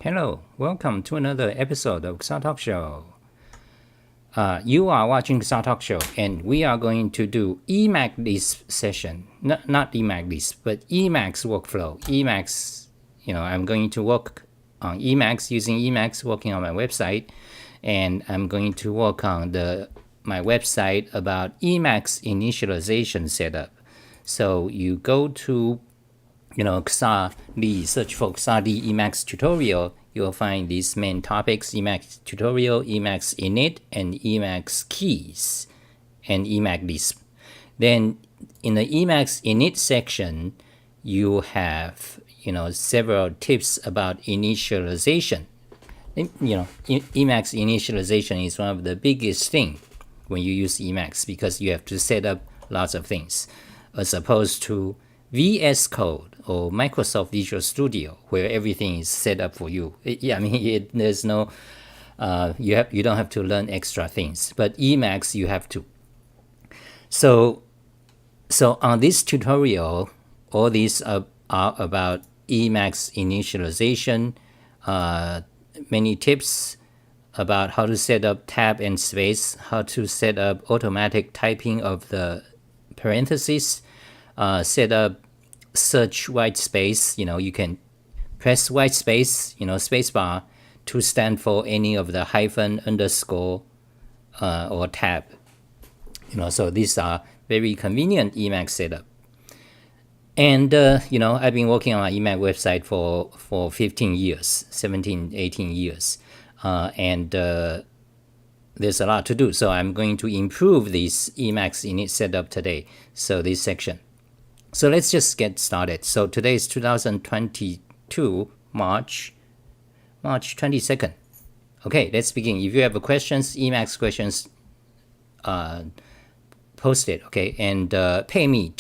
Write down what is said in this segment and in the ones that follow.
Hello, welcome to another episode of Xa Talk Show. You are watching Xa Talk Show, and we are going to do emacs list session. Not emacs list, but emacs workflow. Emacs, I'm going to work on emacs, using emacs, working on my website, and I'm going to work on my website about emacs initialization setup. So you go to Xa search for Xa emacs tutorial, you'll find these main topics: emacs tutorial, emacs init, and emacs keys, and emacs list. Then in the emacs init section, you have several tips about initialization. Emacs initialization is one of the biggest thing when you use Emacs, because you have to set up lots of things, as opposed to VS Code or Microsoft Visual Studio, where everything is set up for you. There's no you don't have to learn extra things, but Emacs you have to. So on this tutorial, all these are about Emacs initialization, many tips about how to set up tab and space, how to set up automatic typing of the parentheses, set up search white space. You can press white space, space bar, to stand for any of the hyphen, underscore, or tab. So these are very convenient Emacs setup. And I've been working on my Emacs website for 15 years, 17, 18 years, and there's a lot to do. So I'm going to improve this Emacs init setup today. So this section. So let's just get started. So today is 2022, March 22nd. Okay, let's begin. If you have questions, Emacs questions, post it, okay? And pay me,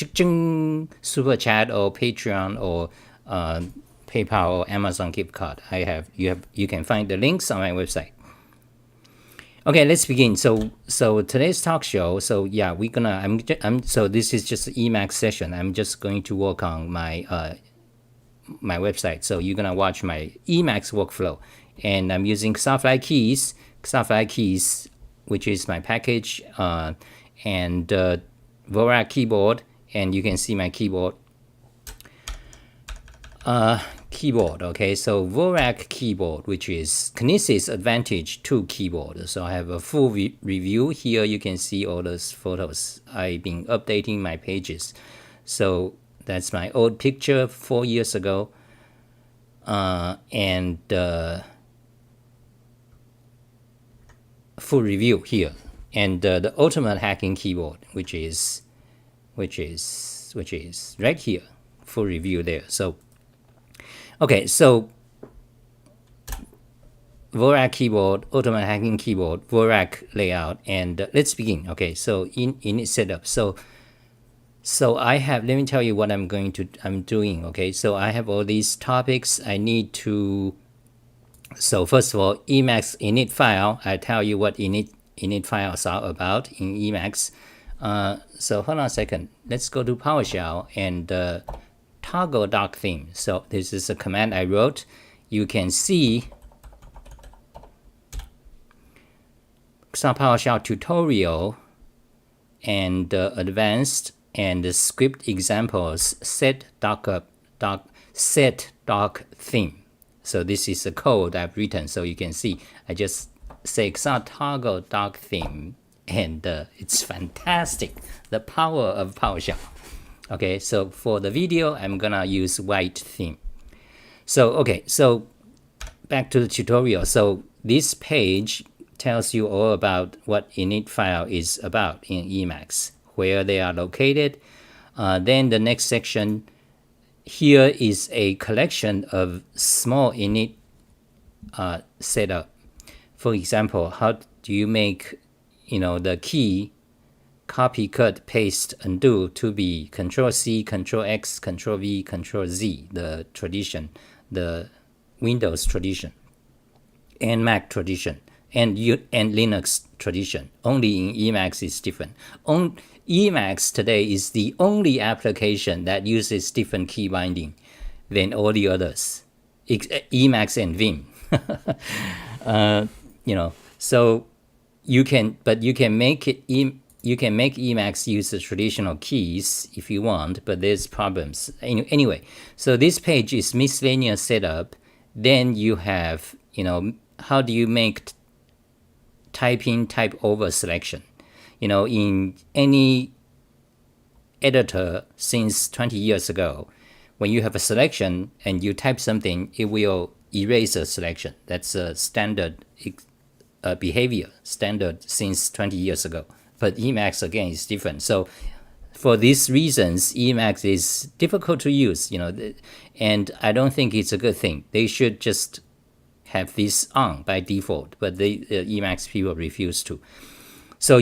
super chat or Patreon or PayPal or Amazon gift card. You can find the links on my website. Okay, let's begin. So today's talk show. So yeah, so this is just an Emacs session. I'm just going to work on my my website. So you're gonna watch my Emacs workflow, and I'm using Xafly keys, which is my package, and Vorak keyboard, and you can see my keyboard. Okay, so Vorak keyboard, which is Kinesis Advantage 2 keyboard. So I have a full review here. You can see all those photos. I've been updating my pages. So that's my old picture 4 years ago, and full review here. And the ultimate hacking keyboard, which is right here, full review there. So okay, so Vorak keyboard, ultimate hacking keyboard, Vorak layout, and let's begin. Okay, so init setup. So I have, let me tell you what I'm doing. Okay, so I have all these topics I need to. So first of all, Emacs init file. I tell you what init files are about in Emacs. So hold on a second. Let's go to PowerShell and toggle doc theme. So this is a command I wrote. You can see some PowerShell tutorial and advanced and the script examples set doc theme. So this is the code I've written. So you can see I just say toggle doc theme, and it's fantastic. The power of PowerShell. Okay, so for the video, I'm gonna use white theme. So okay, so back to the tutorial. So this page tells you all about what init file is about in Emacs, where they are located. Then the next section here is a collection of small init setup. For example, how do you make the key copy, cut, paste, undo to be Control-C, Control-X, Control-V, Control-Z, the tradition, the Windows tradition, and Mac tradition, and Linux tradition. Only in Emacs is different. Emacs today is the only application that uses different key binding than all the others, Emacs and Vim. So you can make it you can make Emacs use the traditional keys if you want, but there's problems. Anyway, so this page is miscellaneous setup. Then you have, how do you make typing type over selection? In any editor since 20 years ago, when you have a selection and you type something, it will erase a selection. That's a standard behavior, standard since 20 years ago. But Emacs, again, is different. So for these reasons, Emacs is difficult to use, and I don't think it's a good thing. They should just have this on by default, but the Emacs people refuse to. So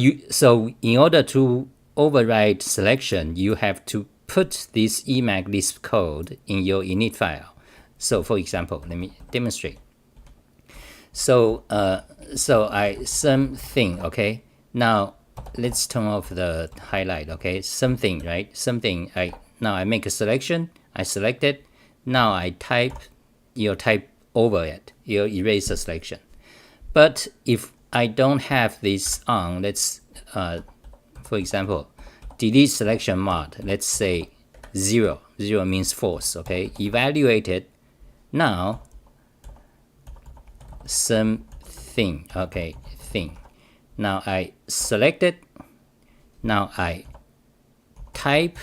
in order to override selection, you have to put this Emacs Lisp code in your init file. So for example, let me demonstrate. So something, okay? Now let's turn off the highlight, okay? Something, right? Something, now I make a selection, I select it, now I type, you'll type over it, you'll erase the selection. But if I don't have this on, let's, for example, delete selection mod, let's say 0. 0 means false, okay? Evaluate it. Now, something, okay, thing. Now I select it. Now I type.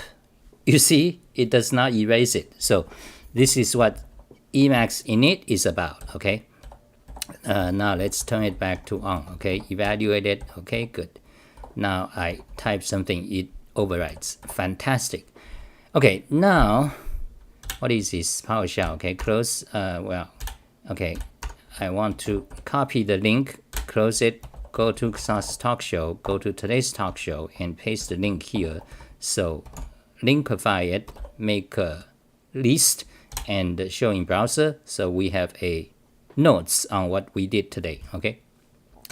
You see, it does not erase it. So this is what Emacs init is about, okay? Now let's turn it back to on, okay? Evaluate it, okay, good. Now I type something, it overrides. Fantastic. Okay, now, what is this? PowerShell, okay, close, okay. I want to copy the link, close it, go to Xas talk show, go to today's talk show, and paste the link here. So linkify it, make a list, and show in browser. So we have a notes on what we did today, okay?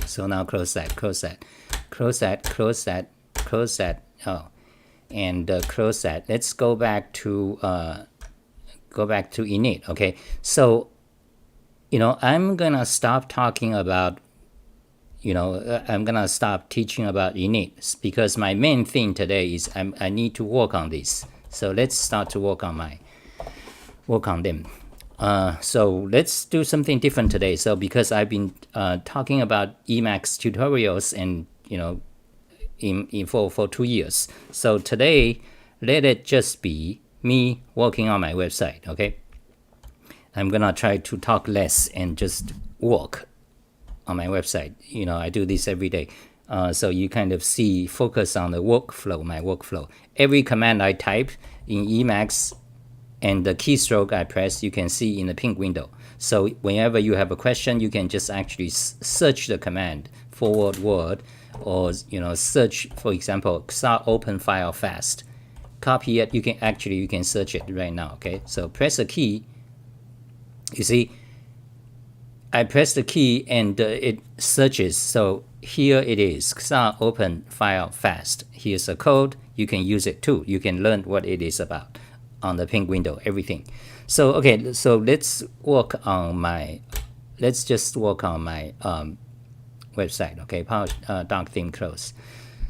So now close that, close that, close that, close that, close that, and close that. Let's go back to init, okay? So, I'm gonna stop talking about, I'm gonna stop teaching about init because my main thing today is I need to work on this. So let's start to work on them. So let's do something different today. So because I've been talking about Emacs tutorials and for 2 years. So today, let it just be me working on my website, okay? I'm gonna try to talk less and just work on my website. I do this every day. So you kind of focus on the workflow, my workflow. Every command I type in Emacs and the keystroke I press, you can see in the pink window. So whenever you have a question, you can just actually search the command, forward word, or search, for example, xar open file fast. Copy it, you can search it right now, okay? So press a key. You see, I press the key and it searches. So here it is, xar open file fast. Here's a code. You can use it too. You can learn what it is about on the pink window, everything. So okay, so let's just work on my website, okay? Doc theme close.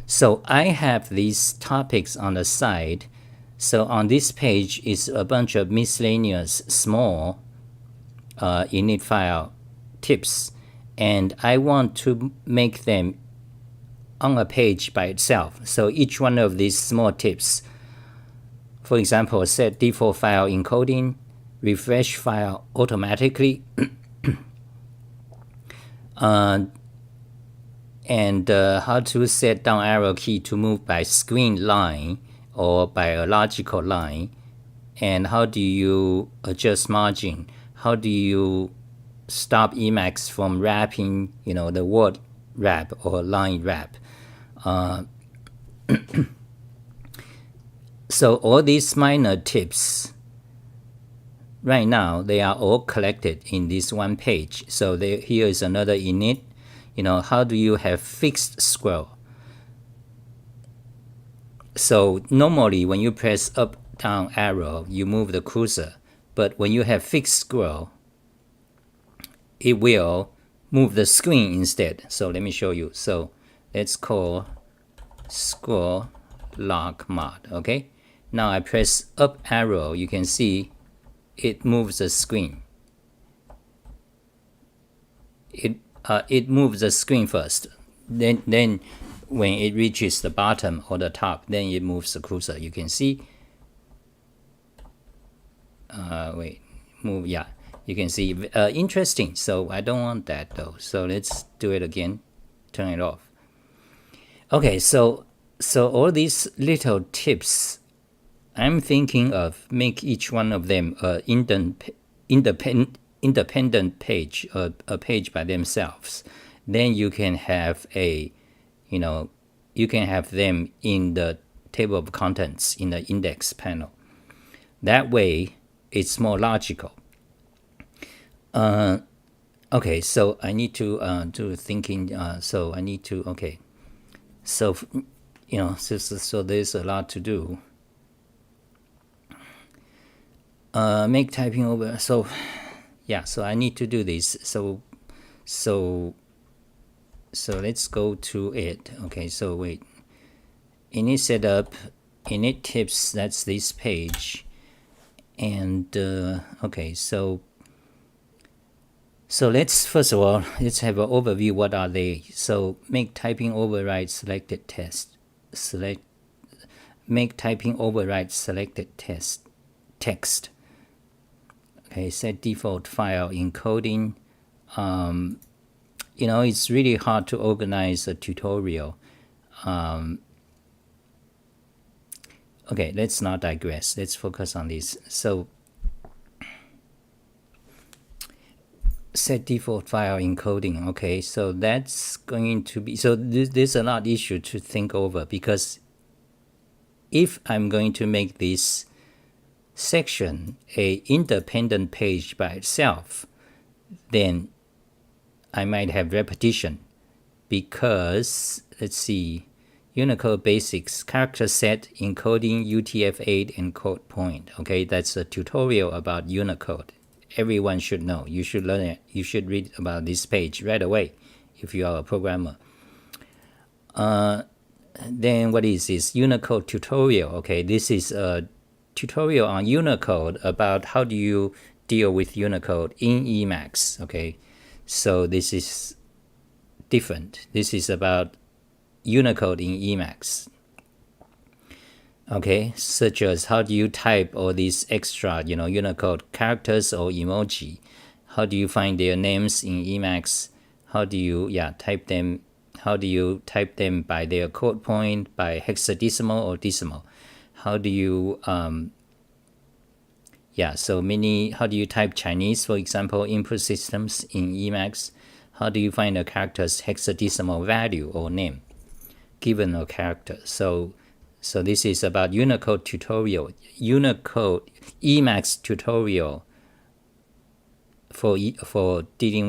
So I have these topics on the side. So on this page is a bunch of miscellaneous small init file tips, and I want to make them on a page by itself. So each one of these small tips, for example, set default file encoding, refresh file automatically, and how to set down arrow key to move by screen line or by a logical line, and how do you adjust margin, how do you stop Emacs from wrapping, the word wrap or line wrap. So all these minor tips, right now, they are all collected in this one page. So here is another init. How do you have fixed scroll? So normally when you press up, down arrow, you move the cursor. But when you have fixed scroll, it will move the screen instead. So let me show you. So let's call scroll lock mod. Okay, now I press up arrow, you can see it moves the screen. It moves the screen first, then when it reaches the bottom or the top, then it moves the cursor. You can see yeah, you can see interesting. So I don't want that though, so let's do it again, turn it off. Okay, so all these little tips, I'm thinking of make each one of them independent page, a page by themselves. Then you can have you can have them in the table of contents in the index panel. That way, it's more logical. Okay, so I need to do thinking. So I need to So so there's a lot to do. Make typing over. So yeah, so I need to do this. So let's go to it. Okay, so wait. Init setup, init tips. That's this page. And okay, so let's first of all let's have an overview. What are they? So make typing override selected text. Make typing override selected text. Okay, set default file encoding. It's really hard to organize a tutorial. Okay, let's not digress. Let's focus on this. So set default file encoding. Okay, so that's going to be, so there's a lot of issue to think over, because if I'm going to make this section a independent page by itself, then I might have repetition, because let's see, Unicode basics, character set, encoding, UTF-8, and code point. Okay, that's a tutorial about Unicode. Everyone should know. You should learn it. You should read about this page right away if you are a programmer. Then what is this? Unicode tutorial. Okay, this is a tutorial on Unicode about how do you deal with Unicode in Emacs. Okay, so this is different. This is about Unicode in Emacs. Okay, such as how do you type all these extra, Unicode characters or emoji? How do you find their names in Emacs? How do you type them? How do you type them by their code point, by hexadecimal or decimal? How do you how do you type Chinese, for example, input systems in Emacs? How do you find a character's hexadecimal value or name given a character? So this is about Unicode tutorial, Unicode Emacs tutorial for working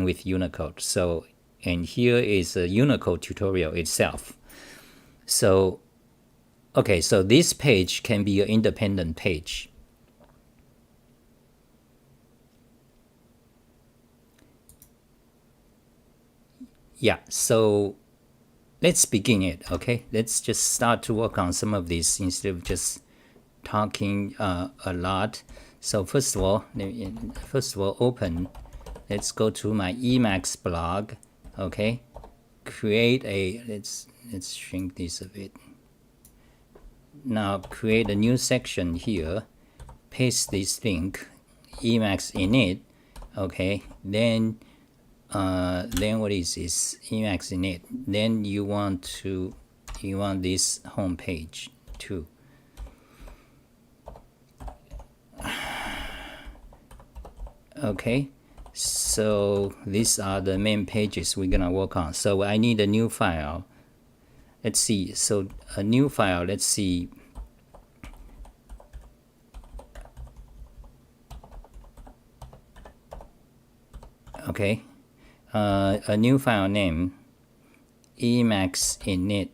with Unicode. So, and here is a Unicode tutorial itself. So, okay, so this page can be an independent page. Yeah, so let's begin it. Okay, let's just start to work on some of these instead of just talking a lot. So first of all, open. Let's go to my Emacs blog. Okay, create a let's shrink this a bit. Now create a new section here. Paste this link, Emacs init. Okay, then what is this? Emacs init. Then you want this home page too. Okay, so these are the main pages we're gonna work on. So I need a new file. Let's see. So a new file. Let's see. Okay. A new file name, Emacs init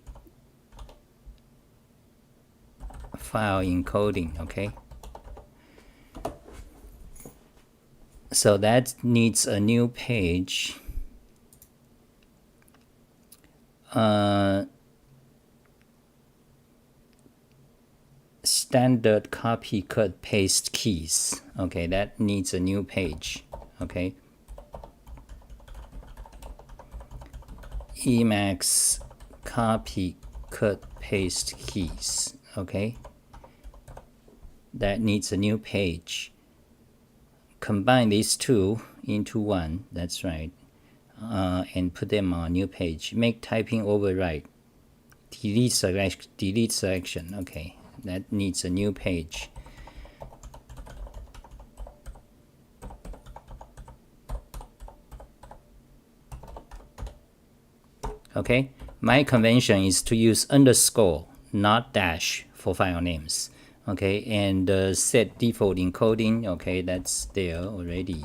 file encoding. Okay, So that needs a new page. Standard copy cut paste keys. Okay, that needs a new page. Okay, emacs copy cut paste keys. Okay, that needs a new page. Combine these two into one. That's right. And put them on a new page. Make typing override. Delete selection. Okay, that needs a new page. Okay, my convention is to use underscore, not dash, for file names. Okay, and set default encoding. Okay, that's there already.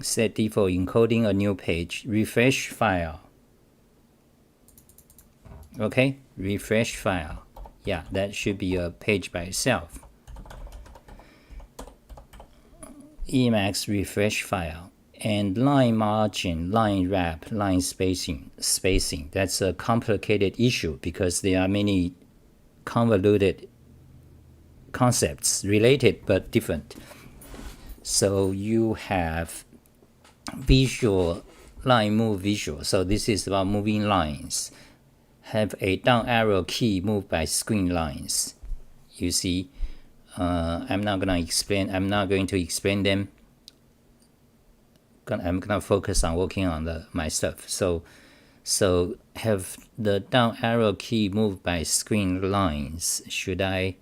Set default encoding, a new page. Refresh file. Okay, refresh file. Yeah, that should be a page by itself. Emacs refresh file. And line margin, line wrap, line spacing. That's a complicated issue because there are many convoluted concepts related but different. So you have visual line move visual. So this is about moving lines. Have a down arrow key moved by screen lines. You see, I'm not going to explain them. I'm gonna focus on working on my stuff. So have the down arrow key moved by screen lines. Should I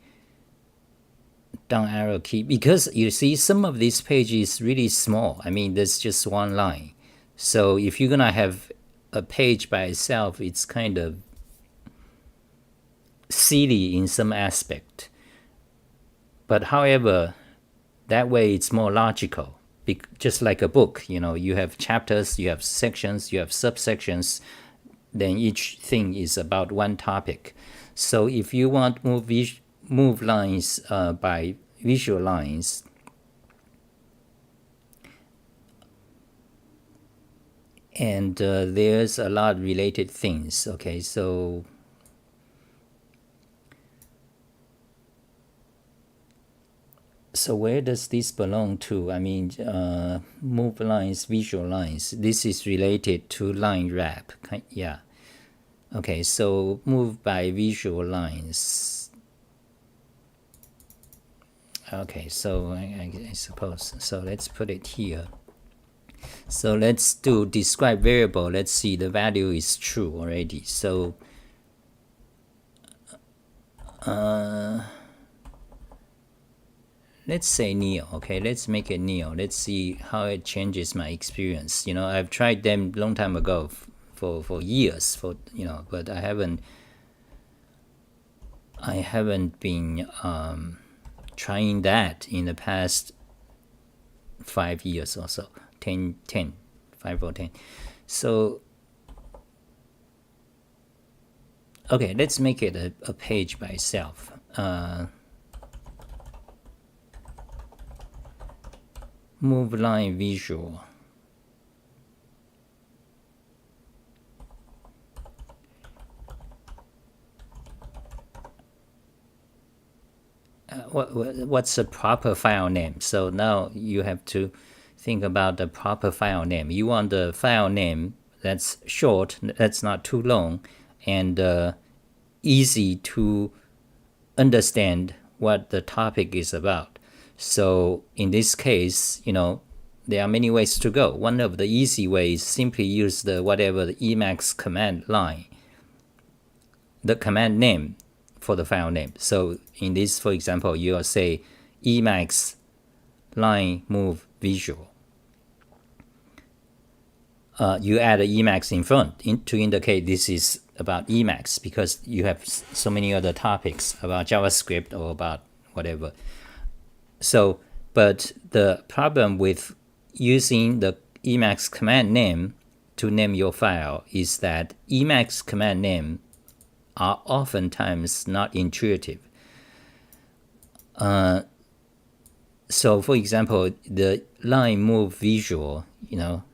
down arrow key? Because you see, some of these pages is really small. I mean, there's just one line. So if you're gonna have a page by itself, it's kind of silly in some aspect. But however, that way it's more logical. Just like a book, you have chapters, you have sections, you have subsections, then each thing is about one topic. So if you want move lines by visual lines, and there's a lot of related things. Okay, so where does this belong to? I mean, move lines, visual lines. This is related to line wrap. Yeah. Okay, so move by visual lines. Okay, so I suppose. So let's put it here. So let's do describe variable. Let's see, the value is true already. So let's say neo. Okay, let's make it neo. Let's see how it changes my experience. I've tried them long time ago for years, but I haven't been trying that in the past 5 years or so. 5 or 10. So okay, let's make it a page by itself. Move line visual. What's a proper file name? So now you have to think about the proper file name. You want the file name that's short, that's not too long, and easy to understand what the topic is about. So in this case, there are many ways to go. One of the easy ways, simply use the emacs command line, the command name for the file name. So in this, for example, you'll say emacs line move visual. You add an emacs in front to indicate this is about Emacs, because you have so many other topics about JavaScript or about whatever. So, but the problem with using the Emacs command name to name your file is that Emacs command name are oftentimes not intuitive. So for example, the line move visual,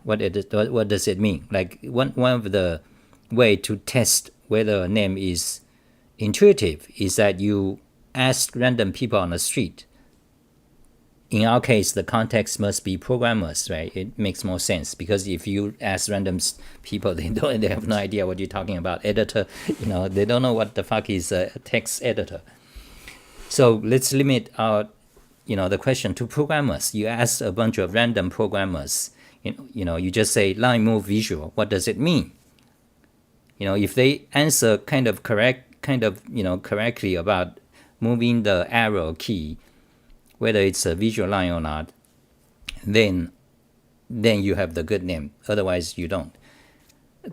what does it mean? Like one of the way to test whether a name is intuitive is that you ask random people on the street. In our case, the context must be programmers, right? It makes more sense because if you ask random people, they have no idea what you're talking about. Editor, they don't know what the fuck is a text editor. So let's limit our, the question to programmers. You ask a bunch of random programmers. You just say line move visual. What does it mean? If they answer correctly about moving the arrow key, whether it's a visual line or not, then you have the good name. Otherwise, you don't.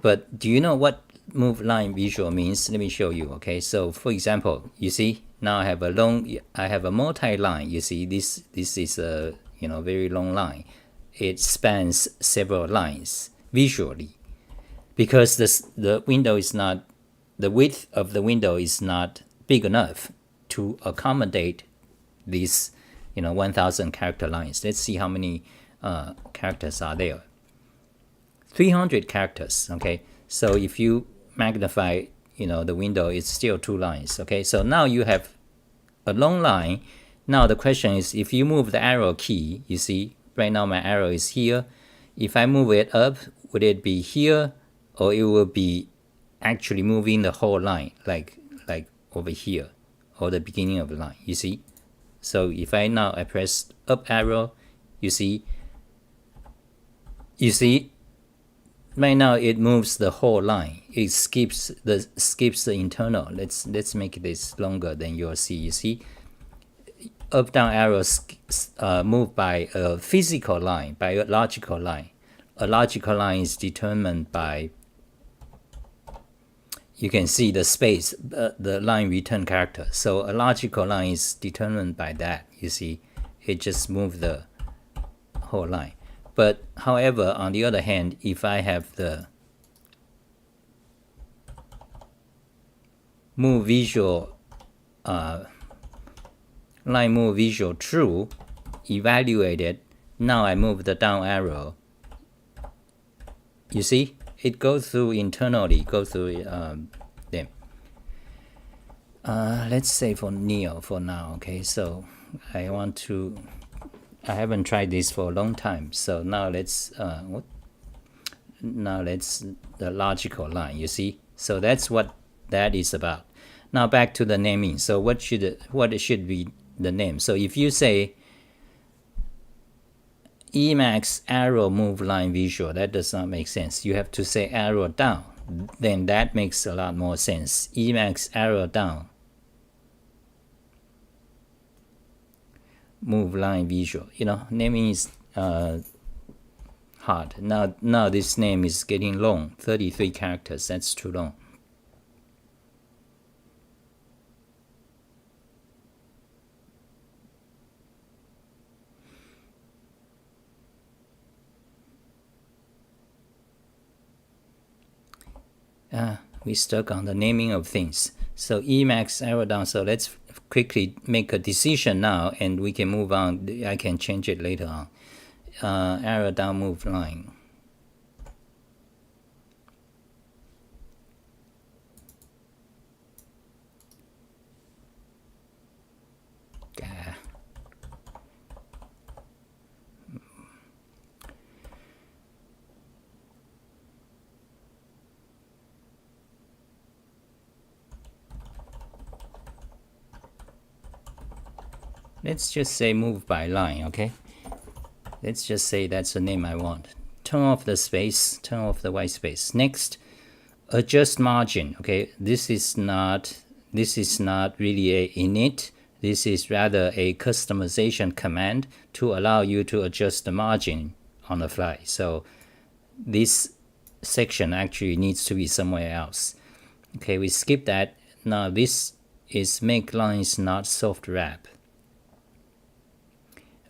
But do you know what move line visual means? Let me show you. Okay, so for example, you see now I have a multi-line. You see this is a very long line. It spans several lines visually because the window is not, the width of the window is not big enough to accommodate these 1,000 character lines. Let's see how many characters are there. 300 characters. Okay, so if you magnify the window, it's still 2 lines. Okay, so now you have a long line. Now the question is, if you move the arrow key, you see right now my arrow is here. If I move it up, would it be here, or it will be actually moving the whole line, like over here, or the beginning of the line? You see. So if I press up arrow, you see right now it moves the whole line. It skips the internal. Let's make this longer than you'll see. You see, up down arrows moved by a physical line, by a logical line. A logical line is determined by, you can see the space, the line return character. So a logical line is determined by that. You see, it just moved the whole line. But however, on the other hand, if I have the move visual, line move visual true, evaluated, now I move the down arrow. You see, it goes through internally, them. Let's say for Neo for now. Okay, so I haven't tried this for a long time. So now let's the logical line. You see, so that's what that is about. Now back to the naming. So what should be the name? So if you say emacs arrow move line visual, that does not make sense. You have to say arrow down. Then that makes a lot more sense. Emacs arrow down move line visual. Naming is hard. Now this name is getting long. 33 characters. That's too long. We stuck on the naming of things. So emacs arrow down. So let's quickly make a decision now, and we can move on. I can change it later on. Arrow down move line. Let's just say move by line, okay? Let's just say that's the name I want. Turn off the space, turn off the white space. Next, adjust margin, okay? This is not really a init. This is rather a customization command to allow you to adjust the margin on the fly. So this section actually needs to be somewhere else. Okay, we skip that. Now this is make lines not soft wrap.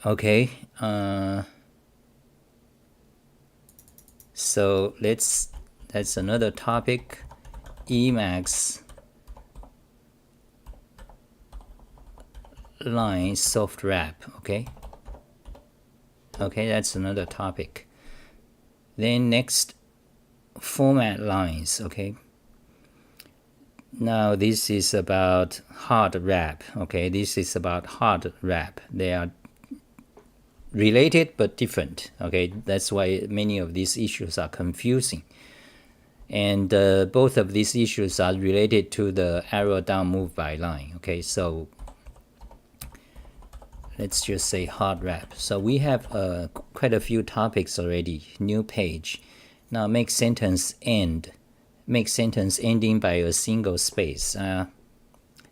Okay, so that's another topic. Emacs line soft wrap. Okay, Okay, that's another topic. Then next, format lines. Okay, now this is about hard wrap. Okay, this is about hard wrap. They are related but different. Okay, that's why many of these issues are confusing. And both of these issues are related to the arrow down move by line. Okay, so let's just say hard wrap. So we have quite a few topics already. New page. Now make sentence end. Make sentence ending by a single space.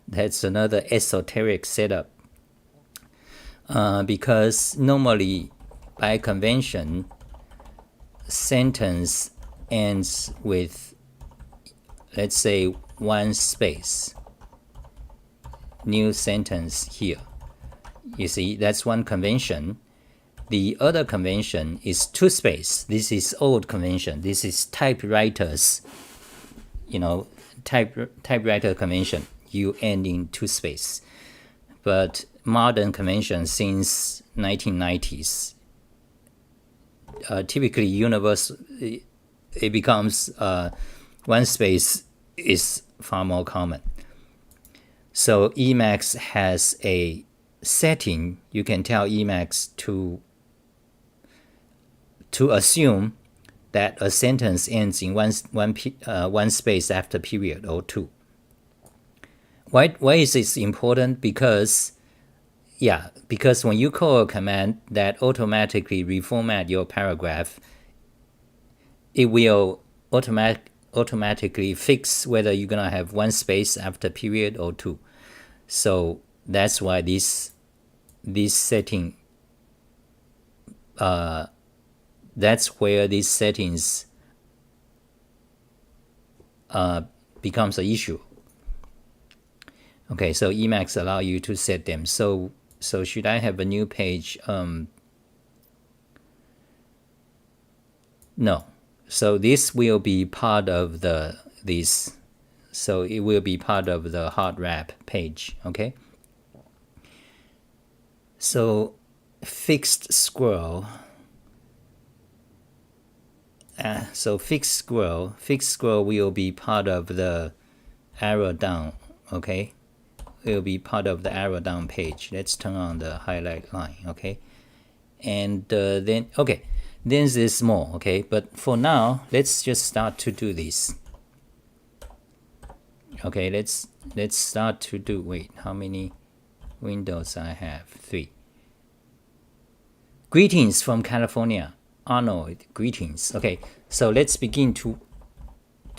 That's another esoteric setup. Because normally, by convention, sentence ends with, let's say, one space. New sentence here. You see, that's one convention. The other convention is two space. This is old convention. This is typewriters, typewriter convention. You end in two space. But modern convention since 1990s, typically universal, it becomes one space is far more common. So Emacs has a setting. You can tell Emacs to assume that a sentence ends in one space after period or two. Why is this important? Because when you call a command that automatically reformat your paragraph, it will automatically fix whether you're gonna have one space after period or two. So that's why this setting, that's where these settings becomes an issue. Okay, so Emacs allow you to set them. So should I have a new page? No. So this will be part of this. So it will be part of the hard wrap page. Okay. So fixed scroll. Fixed scroll will be part of the arrow down. Okay. Will be part of the arrow down page. Let's turn on the highlight line. Okay. And then there's more. Okay. But for now, let's just start to do this. Okay. Let's start to do. Wait, how many windows I have? 3. Greetings from California, Arnold. Greetings. Okay. So let's begin to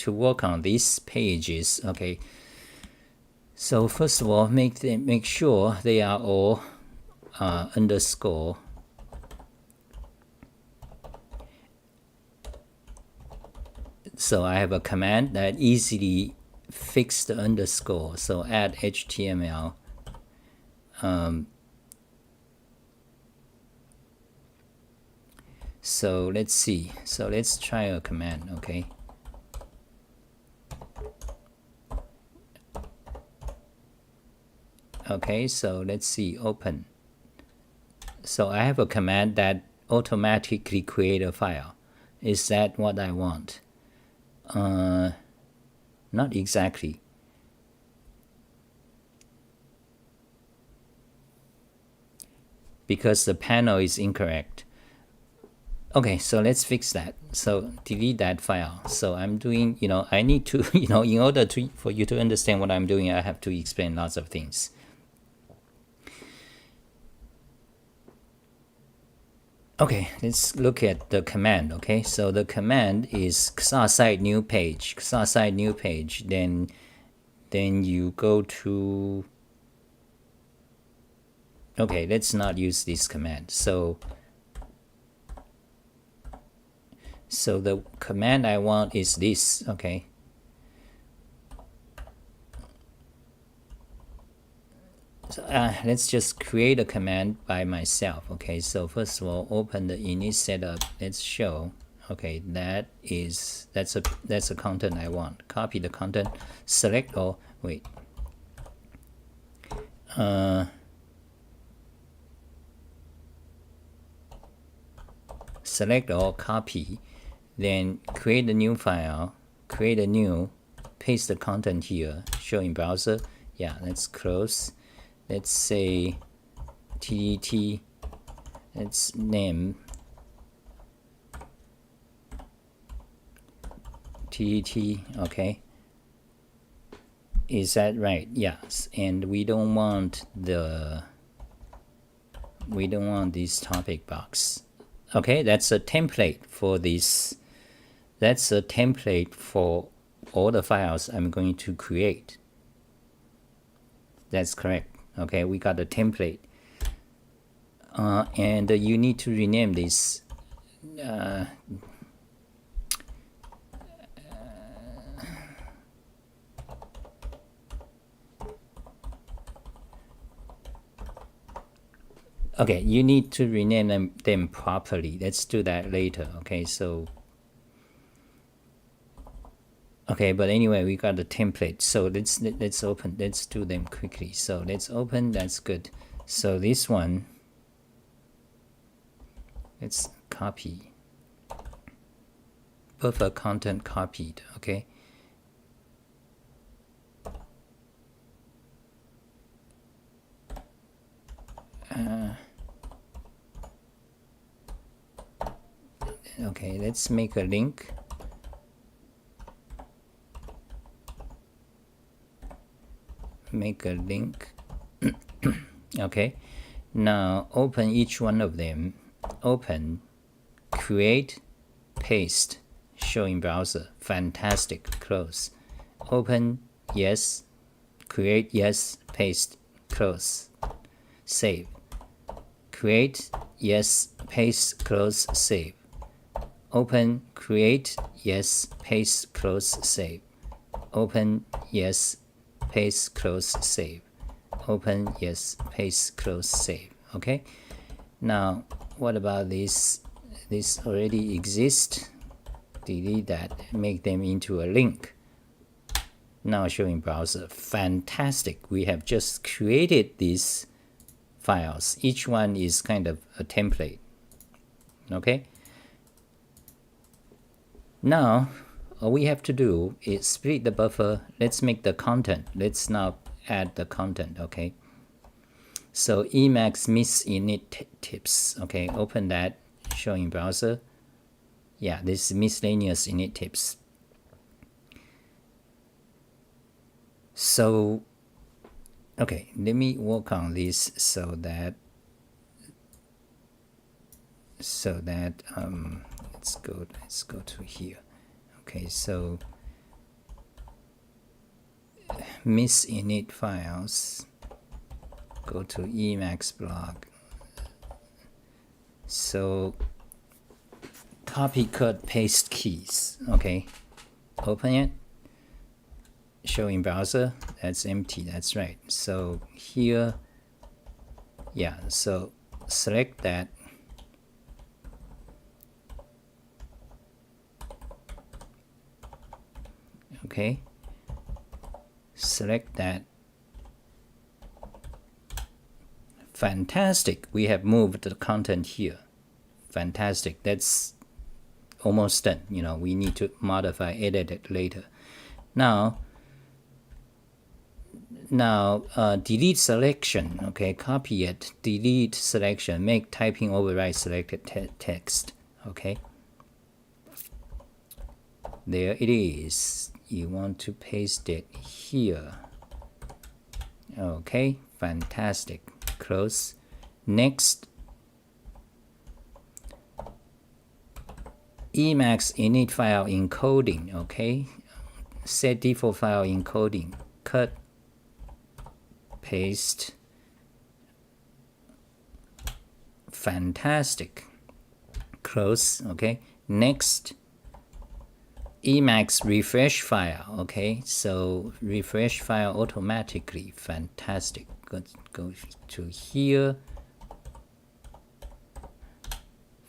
work on these pages. Okay. So first of all, make sure they are all underscore. So I have a command that easily fix the underscore. So add HTML. So let's see. So let's try a command. Okay. Okay, so let's see, open. So I have a command that automatically create a file. Is that what I want? Not exactly. Because the panel is incorrect. Okay, so let's fix that. So delete that file. So I'm doing, I need to, in order for you to understand what I'm doing, I have to explain lots of things. Okay, let's look at the command. Okay, so the command is site new page. Site new page. Then you go to. Okay, let's not use this command. So the command I want is this. Okay. So let's just create a command by myself. Okay, so first of all, open the init setup. Let's show. Okay, that's a content I want. Copy the content. Select all. Wait. select all, copy, then create a new file, create a new, paste the content here, show in browser. Yeah, let's close. Let's say tdt, let's name tdt, okay. Is that right? Yes. And we don't want this topic box. Okay, that's a template for this. That's a template for all the files I'm going to create. That's correct. Okay, we got a template. And you need to rename this. Okay, you need to rename them properly. Let's do that later. Okay, so okay, but anyway, we got the template. So let's open. Let's do them quickly. So let's open. That's good. So this one, let's copy. Buffer content copied. Okay. Okay, let's make a link. Make a link. Okay, now open each one of them. Open, create, paste, show in browser. Fantastic. Close. Open, yes, create, yes, paste, close. Save. Create, yes, paste, close, save. Open, create, yes, paste, close, save. Open, yes, paste, close, save. Open, yes, paste, close, save. Okay. Now, what about this? This already exists. Delete that. Make them into a link. Now showing browser. Fantastic. We have just created these files. Each one is kind of a template. Okay. Now, all we have to do is split the buffer. Let's make the content. Let's now add the content. Okay. So emacs miss init tips. Okay, open that. Showing browser. Yeah, this is miscellaneous init tips. So, okay, let me work on this so that let's go to here. Okay, so miss init files. Go to emacs blog. So copy, cut, paste keys. Okay, open it. Show in browser. That's empty. That's right. So here, yeah. So select that. Okay. Select that. Fantastic. We have moved the content here. Fantastic. That's almost done. You know, we need to modify, edit it later. Now, delete selection. Okay, copy it. Delete selection. Make typing override selected text. Okay. There it is. You want to paste it here. Okay, fantastic. Close. Next, emacs init file encoding. Okay, set default file encoding. Cut, paste. Fantastic. Close. Okay. Next, emacs refresh file. Okay, so refresh file automatically. Fantastic. Go to here.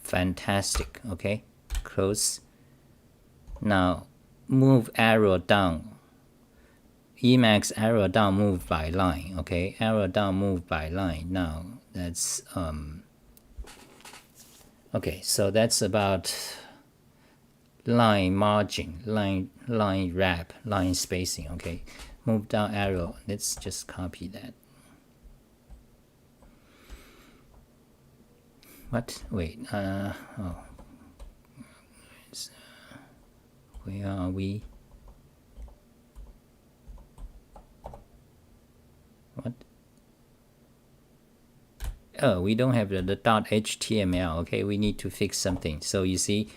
Fantastic. Okay, close. Now move arrow down. Emacs arrow down, move by line. Okay, arrow down, move by line. Now that's Okay, so that's about line margin, line wrap, line spacing. Okay, move down arrow. Let's just copy that. What? Wait. Where are we? What? Oh, we don't have the .html. Okay, we need to fix something. So you see,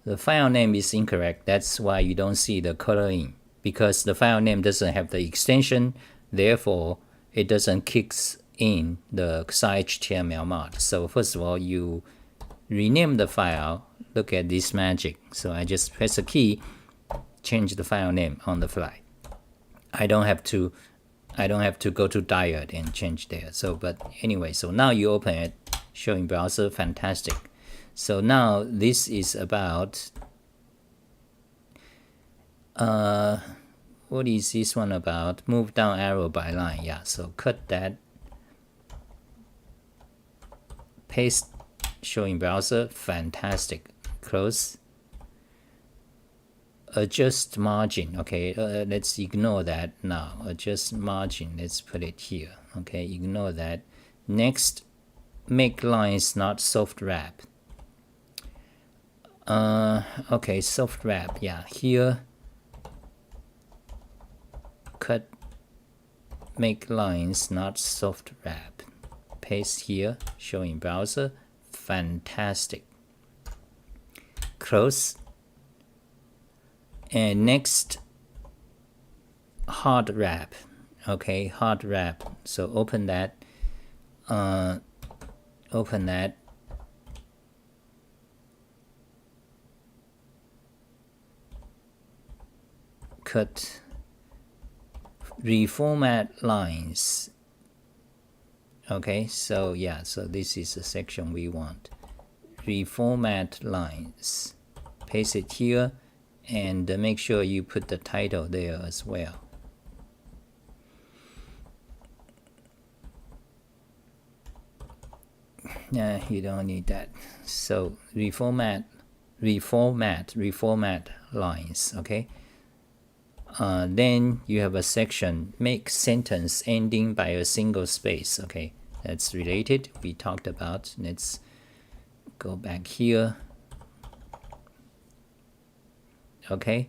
the file name is incorrect. That's why you don't see the coloring, because the file name doesn't have the extension. Therefore, it doesn't kick in the .html mod. So first of all, you rename the file. Look at this magic. So I just press a key, change the file name on the fly. I don't have to go to diode and change there. So, but anyway, so now you open it, showing browser, fantastic. So now this is about, what is this one about? Move down arrow by line. Yeah, so cut that, paste, showing browser, fantastic. Close. Adjust margin. Okay, let's ignore that now. Adjust margin, let's put it here. Okay, ignore that. Next, make lines not soft wrap. Okay, soft wrap. Yeah, here, cut, make lines not soft wrap. Paste here, showing browser, fantastic. Close. And next, hard wrap. Okay, hard wrap. So open that. Open that. Cut. Reformat lines. Okay, so yeah, so this is the section we want. Reformat lines. Paste it here. And make sure you put the title there as well. Nah, you don't need that. So reformat lines. Okay. Then you have a section, make sentence ending by a single space. Okay, that's related. We talked about. Let's go back here. Okay,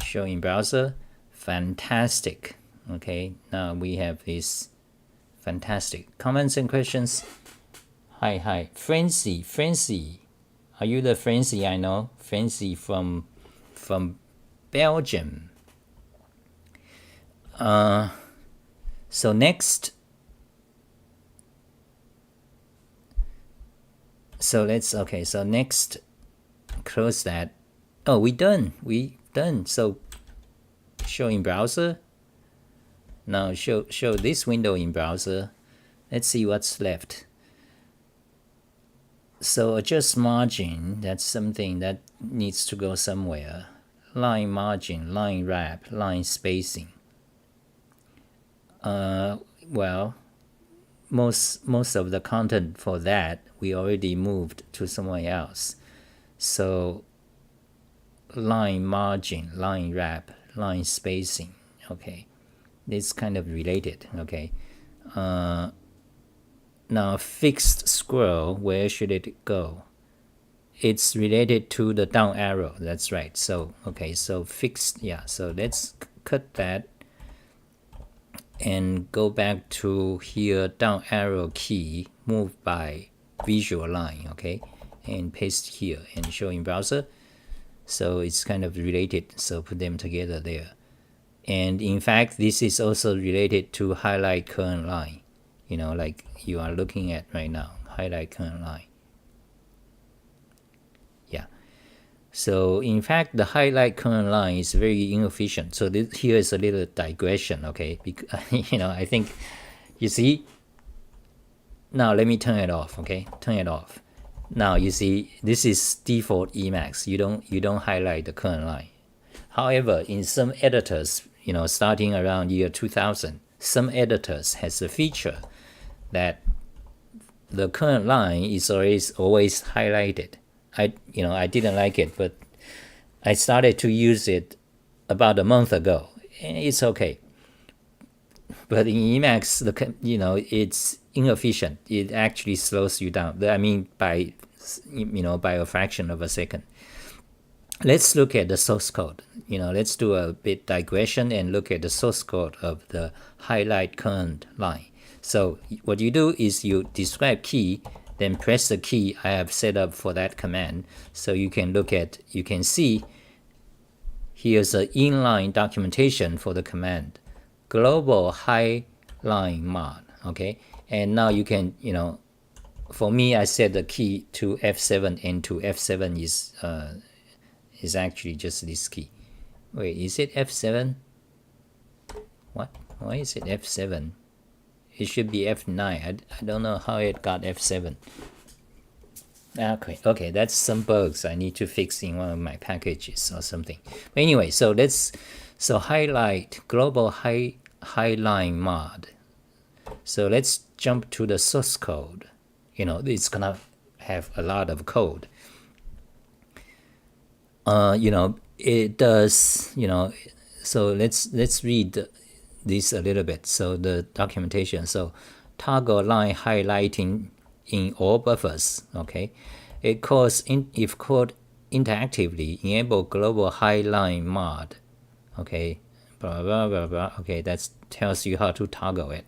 showing browser, fantastic. Okay, now we have this fantastic. Comments and questions? Hi, Frenzy, are you the Frenzy I know? Frenzy from Belgium. So next, so next, close that. Oh, we done. So showing browser. Now show this window in browser. Let's see what's left. So adjust margin, that's something that needs to go somewhere. Line margin, line wrap, line spacing. Well, most of the content for that we already moved to somewhere else. So line margin, line wrap, line spacing. Okay, it's kind of related. Okay, now fixed scroll, where should it go? It's related to the down arrow. That's right. So okay, so fixed. Yeah, so let's cut that and go back to here, down arrow key, move by visual line. Okay, and paste here and show in browser. So it's kind of related, so put them together there. And in fact, this is also related to highlight current line, like you are looking at right now, highlight current line. Yeah, so in fact the highlight current line is very inefficient. So here is a little digression. Okay, because I think, you see, now let me turn it off. Okay, turn it off. Now you see, this is default Emacs. You don't highlight the current line. However, in some editors, starting around year 2000, some editors has a feature that the current line is always highlighted. I didn't like it, but I started to use it about a month ago. It's okay. But in Emacs, it's inefficient. It actually slows you down. I mean, by a fraction of a second. Let's look at the source code. Let's do a bit digression and look at the source code of the highlight current line. So what you do is you describe key, then press the key I have set up for that command. So you can see here's an inline documentation for the command, global highline mod. Okay, and now you can, for me, I set the key to F7, and to F7 is actually just this key. Wait, is it F7? What? Why is it F7? It should be F9. I don't know how it got F7. Okay, that's some bugs I need to fix in one of my packages or something. But anyway, so highlight global highline mod. So let's jump to the source code. It's gonna have a lot of code. It does. So let's read this a little bit. So the documentation. So toggle line highlighting in all buffers. Okay, it calls if called interactively, enable global highline mod. Okay, blah blah blah blah. Okay, that tells you how to toggle it.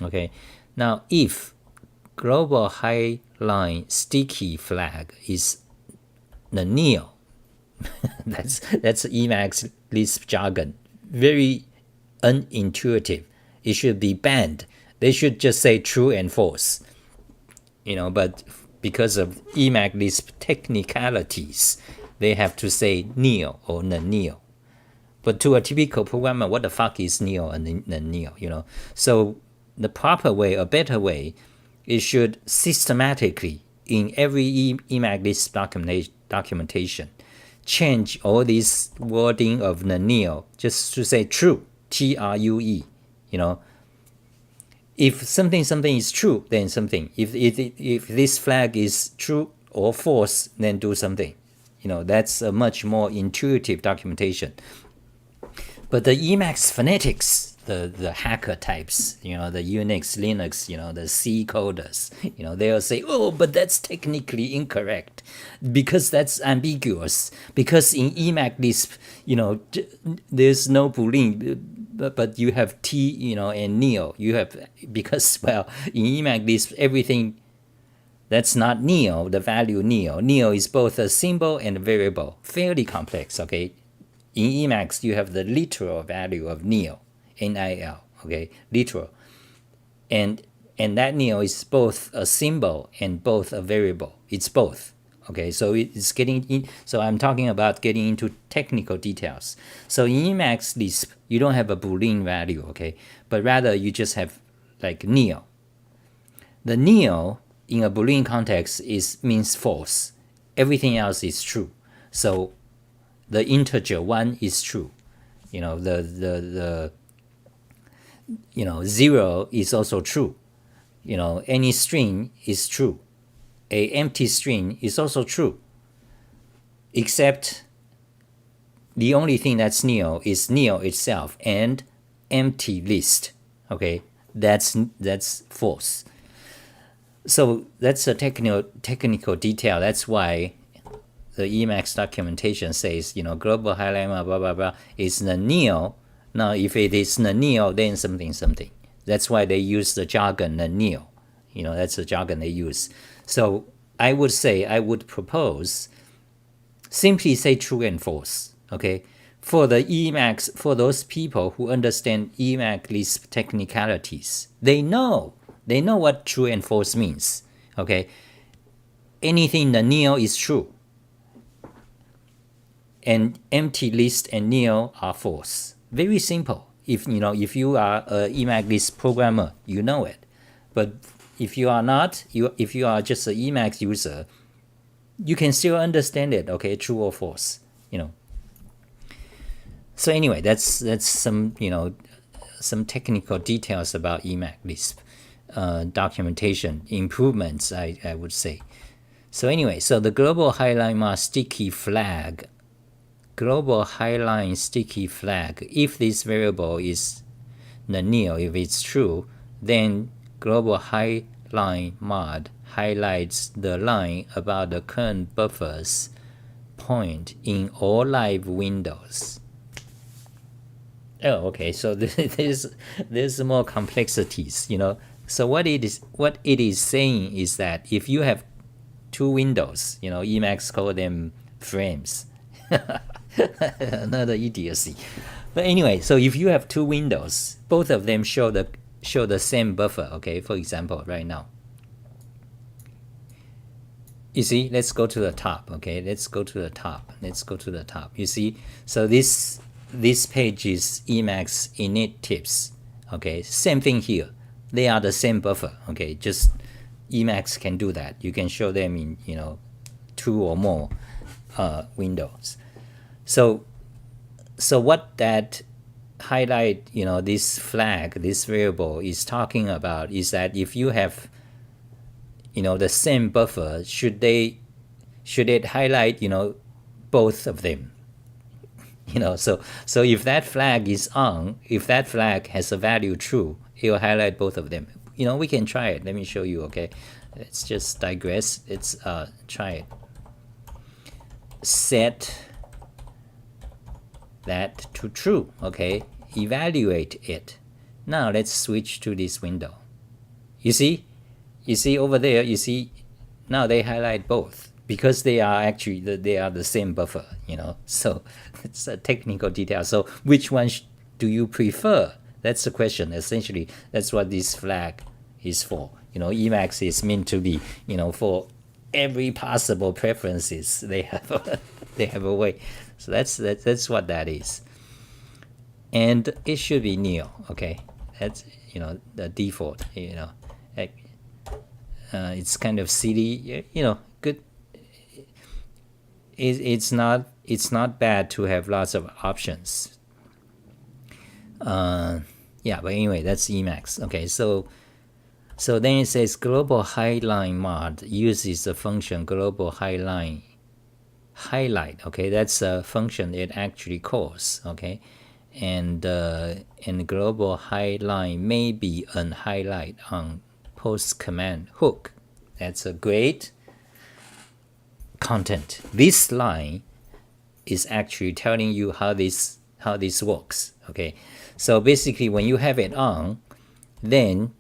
Okay, now if global highline sticky flag is the neo, that's Emacs Lisp jargon. Very unintuitive. It should be banned. They should just say true and false. But because of Emacs Lisp technicalities, they have to say neo or non-neo. But to a typical programmer, what the fuck is neo and non-neo? So the proper way, a better way, it should systematically in every Emacs Lisp documentation change all this wording of non-neo just to say true, true. If something is true, then something. If this flag is true or false, then do something. That's a much more intuitive documentation. But the Emacs phonetics, the hacker types, the Unix, Linux, the C coders, they'll say, oh, but that's technically incorrect because that's ambiguous. Because in Emacs Lisp, there's no boolean, but you have T, and neo. You have, because, well, in Emacs Lisp, everything that's not neo, the value neo. Neo is both a symbol and a variable, fairly complex, okay? In Emacs, you have the literal value of neo. NIL, okay, literal, and that neo is both a symbol and both a variable. It's both, okay. So it's getting in. So I'm talking about getting into technical details. So in Emacs Lisp, you don't have a boolean value, okay, but rather you just have like neo. The neo in a boolean context means false. Everything else is true. So the integer 1 is true. The 0 is also true. Any string is true. A empty string is also true. Except the only thing that's neo is neo itself and empty list. Okay, that's false. So that's a technical detail. That's why the Emacs documentation says, global highlight blah blah blah is the neo. Now, if it is the neo, then something. That's why they use the jargon, the neo. That's the jargon they use. So I would propose, simply say true and false, okay? For the Emacs, for those people who understand Emacs Lisp technicalities, they know what true and false means, okay? Anything the neo is true, and empty list and neo are false. Very simple. If you are a Emacs Lisp programmer, you know it. But if you are not, if you are just an Emacs user, you can still understand it. Okay, true or false. So anyway, that's some some technical details about Emacs Lisp. documentation improvements, I would say. So anyway, so the global highline mod sticky flag, global highline sticky flag, if this variable is nil, if it's true, then global highline mod highlights the line about the current buffer's point in all live windows. Oh, okay. So there's more complexities, So what it is saying is that if you have two windows, Emacs call them frames. Another idiocy. But anyway, so if you have two windows, both of them show the same buffer. Okay, for example, right now. You see, let's go to the top. Okay, let's go to the top. You see, so this page is Emacs init tips. Okay, same thing here. They are the same buffer. Okay, just Emacs can do that. You can show them in two or more windows. So what that highlight this flag, this variable is talking about is that if you have the same buffer, should it highlight both of them? So if that flag is on, if that flag has a value true, it will highlight both of them. We can try it. Let me show you. Okay, let's just digress. Let's try it. Set that to true. Okay, evaluate it. Now let's switch to this window. You see over there, now they highlight both because they are the same buffer, so it's a technical detail. So which one do you prefer? That's the question. Essentially, that's what this flag is for. Emacs is meant to be, for every possible preferences. They have a way. So that's what that is. And it should be nil. Okay, that's the default. It's kind of silly. Good. It's not bad to have lots of options. Yeah, but anyway, that's Emacs. Okay, so then it says global highline mod uses the function global highlight. Okay, that's a function it actually calls. Okay, and global highline may be an highlight on post command hook. That's a great content. This line is actually telling you how this works. Okay, so basically when you have it on, then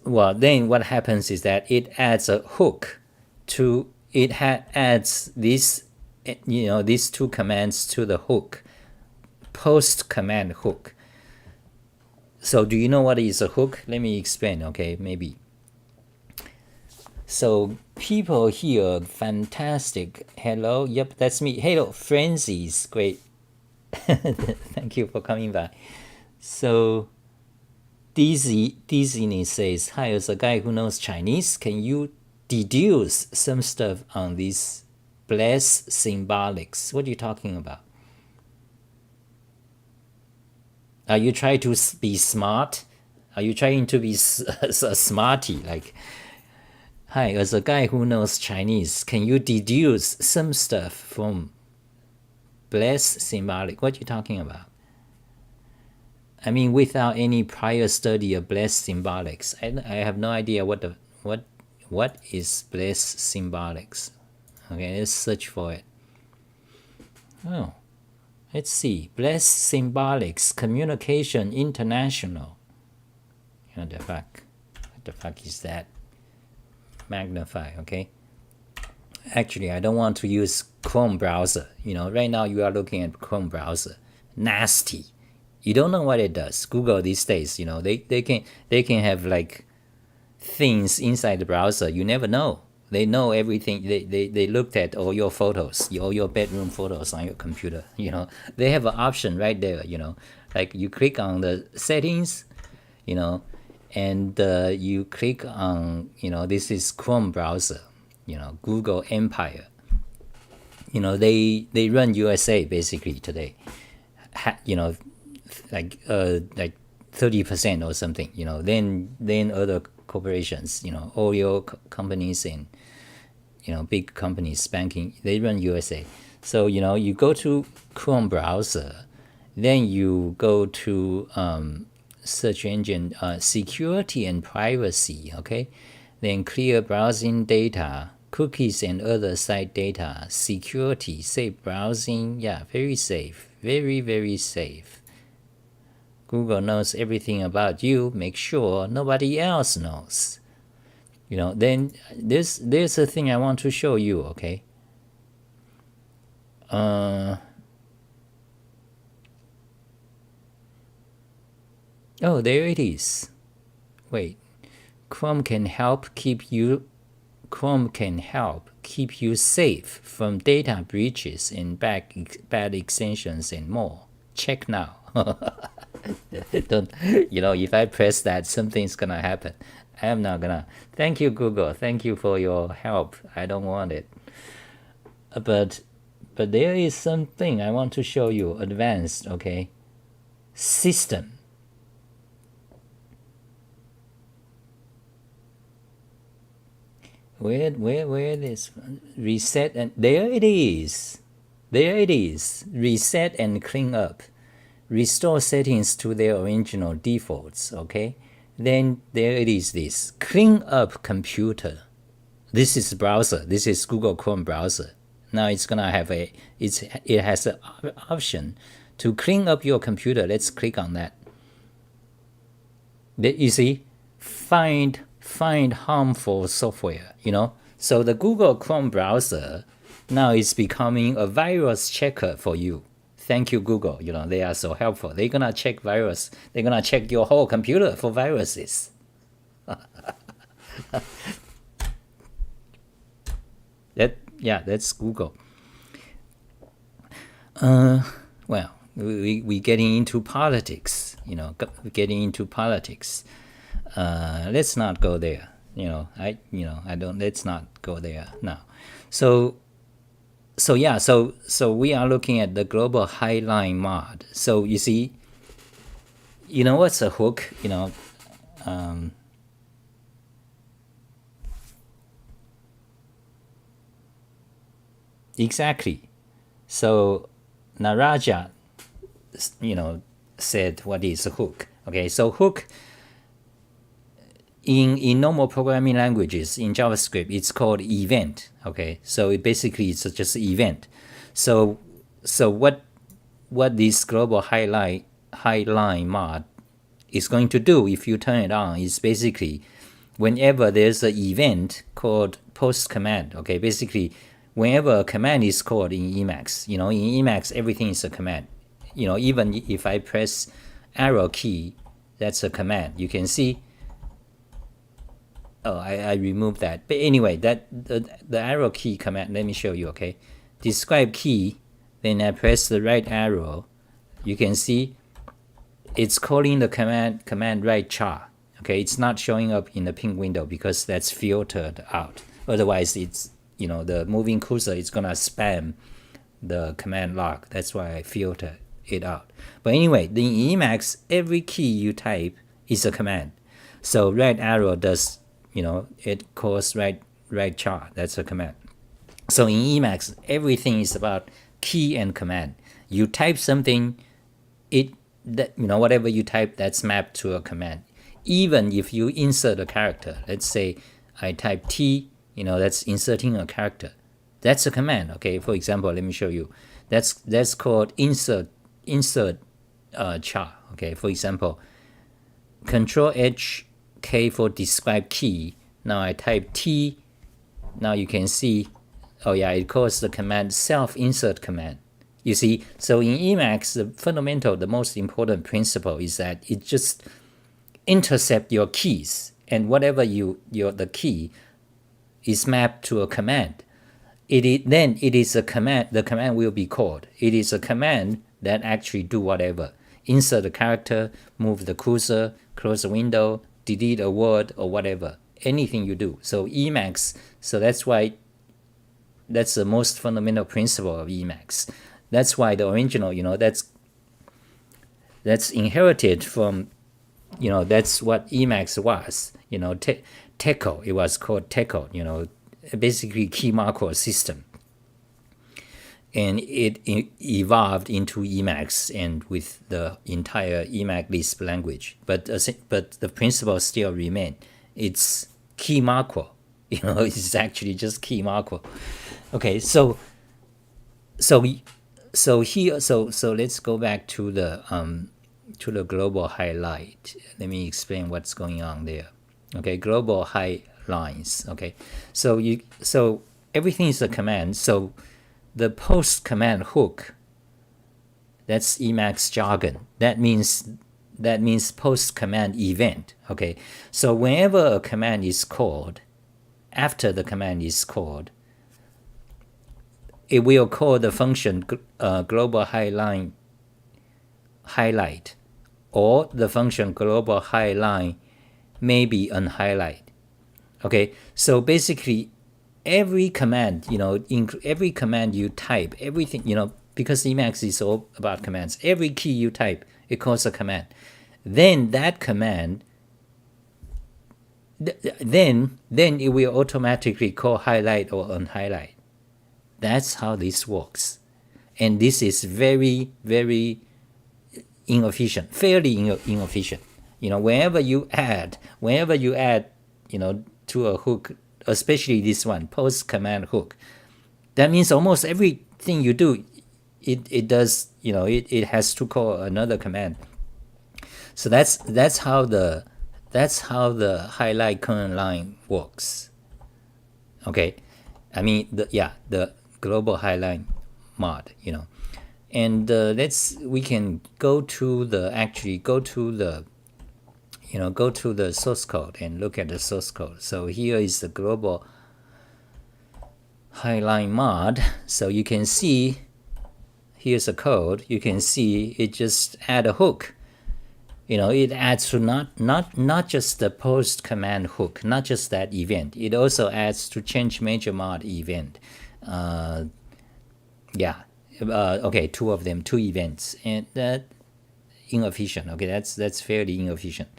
what happens is that it adds a hook to adds these these two commands to the hook, post command hook. So do you know what is a hook? Let me explain. Okay, maybe. So people here, fantastic. Hello, yep, that's me. Hello, Frenzies, great. Thank you for coming by. So Dizziness says, hi, as a guy who knows Chinese, can you deduce some stuff on these bless symbolics? What are you talking about? Are you trying to be smart? Are you trying to be a smarty? Like, hi, as a guy who knows Chinese, can you deduce some stuff from bless symbolic? What are you talking about? I mean, without any prior study of bless symbolics, I have no idea what is bless symbolics. Okay, let's search for it. Oh, let's see. Bless symbolics, communication international. What the fuck is that? Magnify. Okay. Actually, I don't want to use Chrome browser. Right now you are looking at Chrome browser. Nasty. You don't know what it does. Google these days, they can have like things inside the browser. You never know. They know everything. They looked at all your photos, all your bedroom photos on your computer. They have an option right there. Like you click on the settings, and you click on this is Chrome browser. Google Empire. They run USA basically today. like 30% or something, then other corporations, oil companies and big companies, banking, they run USA. So you go to Chrome browser, then you go to search engine security and privacy, okay, then clear browsing data, cookies and other site data, security, safe browsing, yeah, very safe, very, very safe. Google knows everything about you. Make sure nobody else knows. Then there's a thing I want to show you, okay? Oh, there it is. Wait. Chrome can help keep you safe from data breaches and bad extensions and more. Check now. Don't, if I press that, something's gonna happen. I'm not gonna. Thank you, Google. Thank you for your help. I don't want it. But there is something I want to show you. Advanced, okay? System. Where it is? Reset and there it is. There it is. Reset and clean up. Restore settings to their original defaults, okay? Then there it is, this clean up computer. This is browser. This is Google Chrome browser. Now it's gonna have it has an option to clean up your computer. Let's click on that. You see, find harmful software, So the Google Chrome browser now is becoming a virus checker for you. Thank you, Google. They are so helpful. They're gonna check virus. They're gonna check your whole computer for viruses. That's Google. Well, we getting into politics. Getting into politics. Let's not go there. I don't. Let's not go there now. So we are looking at the global highline mod. So you see, what's a hook? Exactly. So Naraja, said what is a hook? Okay, so hook in normal programming languages, in JavaScript, it's called event. Okay, so it's just event. So what this global highline mod is going to do, if you turn it on, is basically whenever there's an event called post command. Okay, basically whenever a command is called in Emacs, in Emacs everything is a command. Even if I press arrow key, that's a command. You can see. Oh, I removed that. But anyway, that the arrow key command, let me show you, okay? Describe key, then I press the right arrow. You can see it's calling the command right char. Okay, it's not showing up in the pink window because that's filtered out. Otherwise, it's, the moving cursor is gonna spam the command log. That's why I filter it out. But anyway, in Emacs, every key you type is a command. So right arrow does, it calls right char. That's a command. So in Emacs, everything is about key and command. You type something, whatever you type, that's mapped to a command. Even if you insert a character, let's say I type T, that's inserting a character. That's a command. Okay, for example, let me show you. That's called insert char. Okay, for example, Control H K for describe key. Now I type T. Now you can see, it calls the command self insert command. You see, so in Emacs, the most important principle is that it just intercept your keys, and whatever the key is mapped to a command. It is a command. The command will be called. It is a command that actually do whatever. Insert a character, move the cursor, close a window, delete a word, or whatever. Anything you do. So Emacs, so that's why that's the most fundamental principle of Emacs. That's why the original, that's inherited from, that's what emacs was, TECO, it was called TECO, basically key macro system. And it evolved into Emacs and with the entire Emacs Lisp language. But the principle still remain. It's key macro. It's actually just key macro. Okay, so here, so let's go back to the global highlight. Let me explain what's going on there. Okay, global high lines. Okay, so everything is a command. So the post command hook, that's Emacs jargon. That means post command event. Okay, so whenever a command is called, after the command is called, it will call the function global highlight, or the function global highlight may be unhighlight. Okay, so basically every command, every command you type, everything, because Emacs is all about commands, every key you type, it calls a command. Then that command, then it will automatically call highlight or unhighlight. That's how this works. And this is very, very inefficient, fairly inefficient. Whenever you add, to a hook, especially this one, post command hook, that means almost everything you do, it does, it has to call another command. So that's how the highlight current line works. Okay, I mean the global highlight mod, and we can go to the source code and look at the source code. So here is the global highlight mod. So you can see, here's a code. You can see it just add a hook. It adds to not just the post command hook, not just that event. It also adds to change major mod event. Okay, two of them, two events, and that inefficient. Okay, that's fairly inefficient.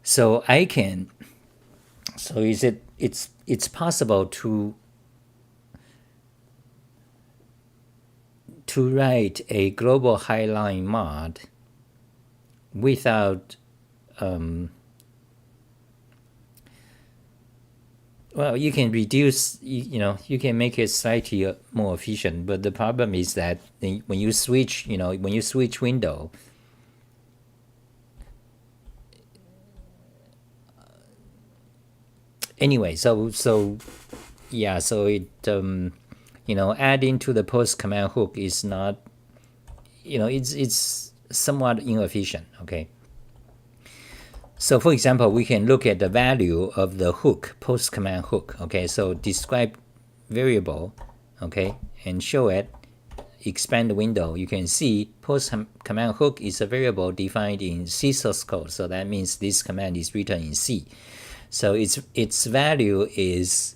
So it's possible to write a global highlight mod without well, you can reduce, you can make it slightly more efficient, but the problem is that when you switch window, anyway, so it adding to the post command hook is not, it's somewhat inefficient. Okay, so for example, we can look at the value of the hook, post command hook. Okay, so describe variable, okay, and show it, expand the window. You can see post command hook is a variable defined in C source code, so that means this command is written in C. So its value is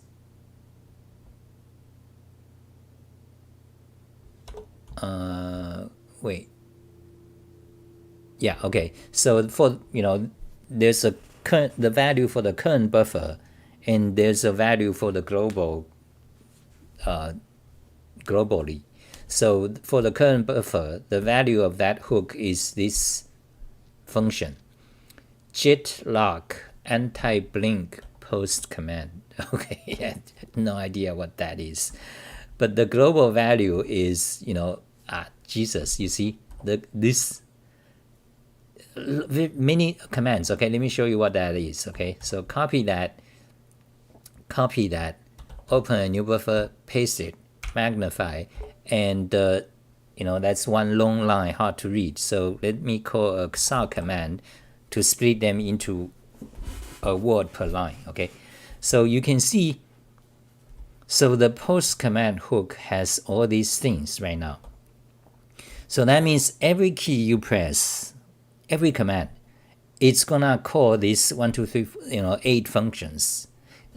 okay. So for there's a the value for the current buffer, and there's a value for the globally. So for the current buffer, the value of that hook is this function, JIT lock anti-blink post command. Okay, no idea what that is, but the global value is Jesus. You see this many commands. Okay, let me show you what that is. Okay, so copy that, open a new buffer, paste it, magnify, and that's one long line, hard to read. So let me call a XOR command to split them into a word per line. Okay, so you can see, so the post command hook has all these things right now. So that means every key you press, every command, it's gonna call this 1, 2, 3, 8 functions.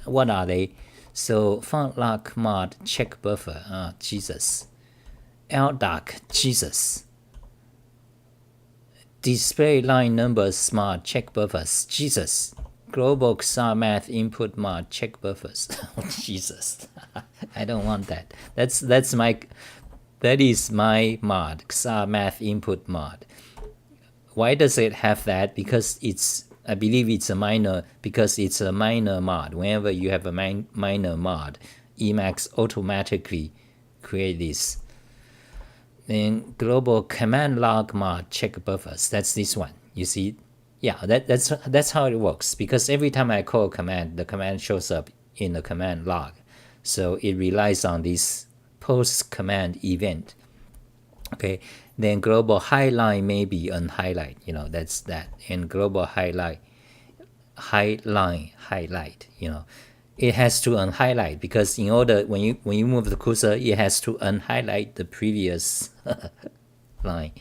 What are they? So font lock mod check buffer, Jesus. LDoc, Jesus. display line numbers smart check buffers. Jesus. Global XOR math input mod check buffers. Jesus. I don't want that. That is my mod, XOR math input mod. Why does it have that? Because I believe it's a minor mod. Whenever you have a minor mod, Emacs automatically create this. Then global command log mod check buffers. That's this one. You see, yeah, that's how it works. Because every time I call a command, the command shows up in the command log. So it relies on this post command event. Okay, then global highlight may be unhighlight. That's that. And global highlight. It has to unhighlight because in order when you move the cursor, it has to unhighlight the previous line.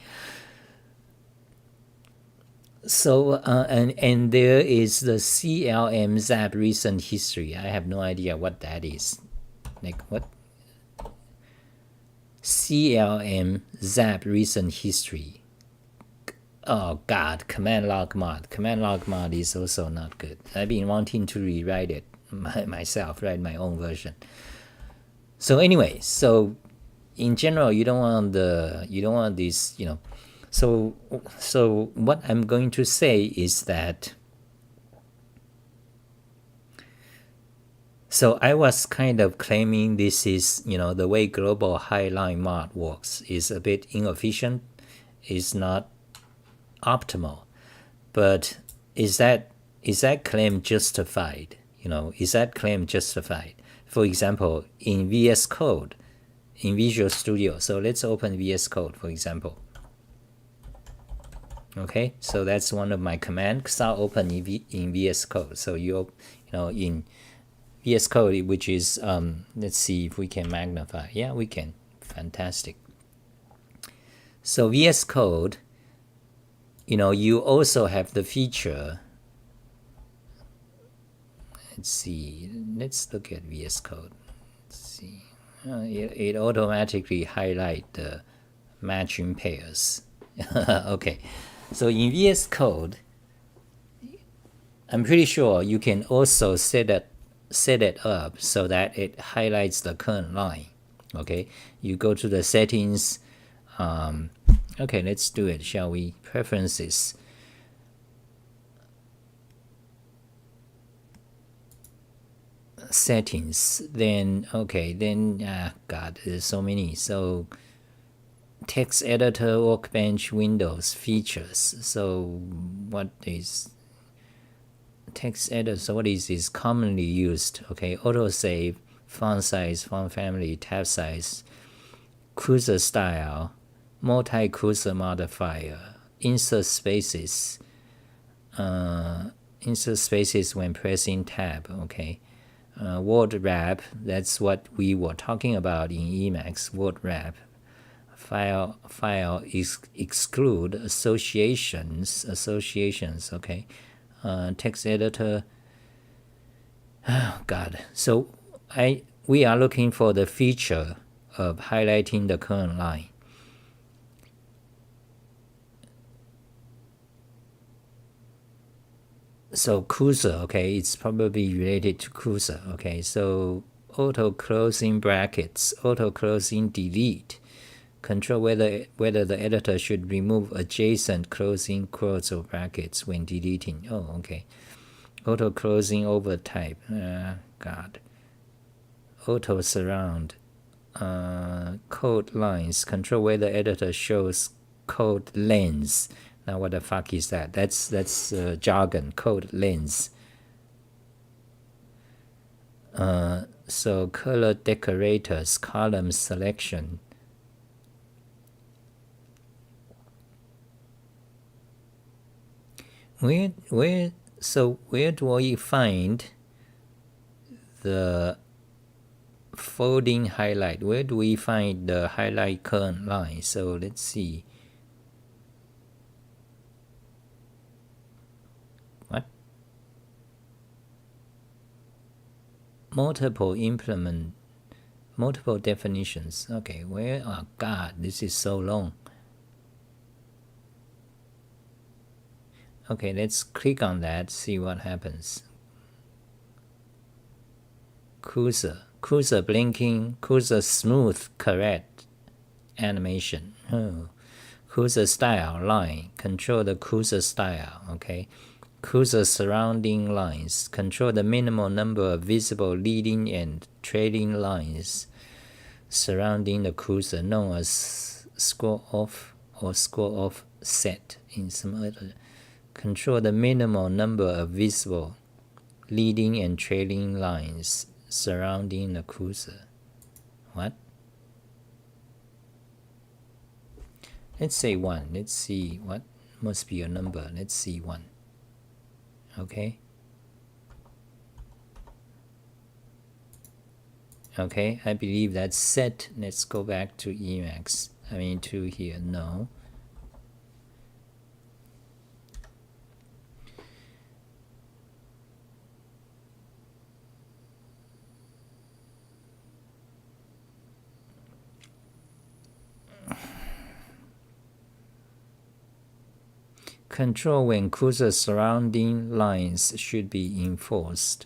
So and there is the CLM zap recent history. I have no idea what that is. Like what? CLM zap recent history. Oh God, command log mod. Command log mod is also not good. I've been wanting to rewrite it myself, write my own version. So anyway, so in general, you don't want this, So what I'm going to say is that. So I was kind of claiming this is, the way global highline mod works is a bit inefficient, is not optimal. But is that claim justified? Is that claim justified? For example, in VS Code, in Visual Studio. So let's open VS Code, for example. Okay, so that's one of my commands. I'll open in VS Code. So in VS Code, which is let's see if we can magnify. Yeah, we can. Fantastic. So VS Code, you also have the feature. Let's see. Let's look at VS Code. Let's see. It automatically highlight the matching pairs. Okay. So in VS Code, I'm pretty sure you can also set it up so that it highlights the current line. Okay. You go to the settings. Okay, let's do it, shall we? Preferences. Settings. Then God, there's so many. So text editor, workbench, windows, features. So what is text editor? So what is this commonly used? Okay, autosave, font size, font family, tab size, cursor style, multi-cursor modifier, insert spaces when pressing tab. Okay, word wrap. That's what we were talking about in Emacs. Word wrap. File exclude associations. Okay, text editor. Oh God. So we are looking for the feature of highlighting the current line. So cursor, okay, it's probably related to cursor. Okay, so auto closing brackets, auto closing delete. Control whether the editor should remove adjacent closing quotes or brackets when deleting. Oh, okay. Auto closing over type. God. Auto surround. Code lines. Control whether editor shows code length. Now what the fuck is that? That's jargon. Code length. So color decorators, column selection. Where do I find the folding highlight? Where do we find the highlight current line? So let's see. What? Multiple definitions. Okay, where? Oh God, this is so long. Okay, let's click on that, see what happens. Cursor blinking, cursor smooth correct animation. Cursor style line, control the cursor style, okay. Cursor surrounding lines, control the minimal number of visible leading and trailing lines surrounding the cursor, known as score off or score offset in some other. Control the minimal number of visible leading and trailing lines surrounding the cursor. What? Let's say 1. Let's see what must be a number. Let's see 1. Okay. Okay, I believe that's set. Let's go back to emacs. I mean to here. No. Control when cursor surrounding lines should be enforced.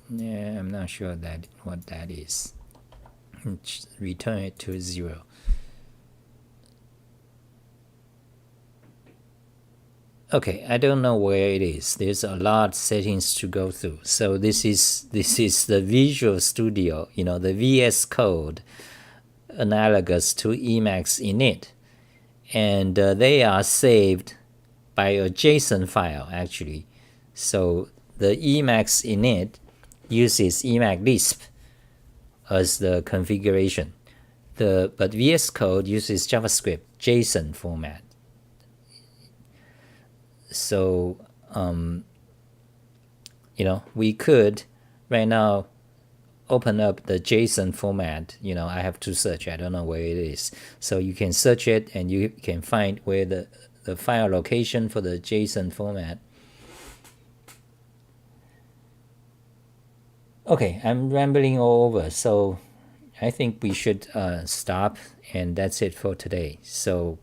Yeah, I'm not sure what that is. Return it to 0. Okay, I don't know where it is. There's a lot of settings to go through. So this is the Visual Studio, the VS Code analogous to Emacs init. And they are saved by a JSON file actually. So the Emacs init uses Emacs Lisp as the configuration. But VS Code uses JavaScript JSON format. So we could right now open up the JSON format. I have to search. I don't know where it is. So you can search it and you can find where the file location for the JSON format. Okay, I'm rambling all over. So I think we should stop, and that's it for today. So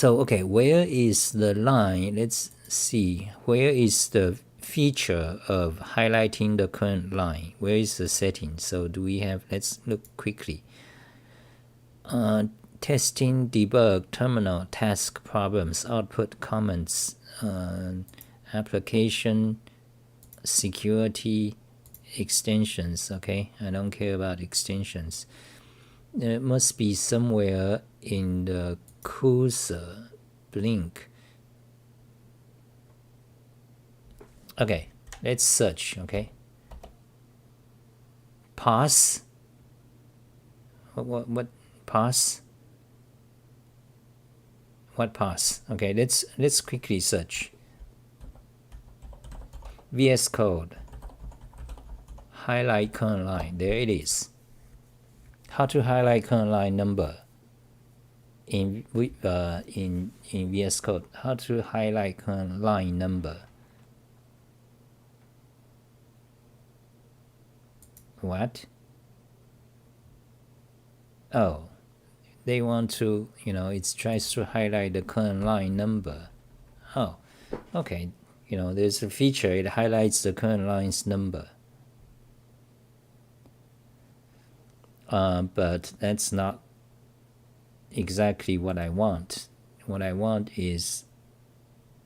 okay, where is the line? Let's see. Where is the feature of highlighting the current line? Where is the setting? So do we have, let's look quickly. Testing, debug, terminal, task, problems, output, comments, application, security, extensions. Okay, I don't care about extensions. It must be somewhere in the cursor blink. Okay, let's search. Okay, pause. What pause? What pause? Okay, let's quickly search. VS Code highlight current line. There it is. How to highlight current line number in VS Code. How to highlight current line number. What? Oh, they want to, it tries to highlight the current line number. Oh, okay. There's a feature, it highlights the current line's number. But that's not exactly what I want. What I want is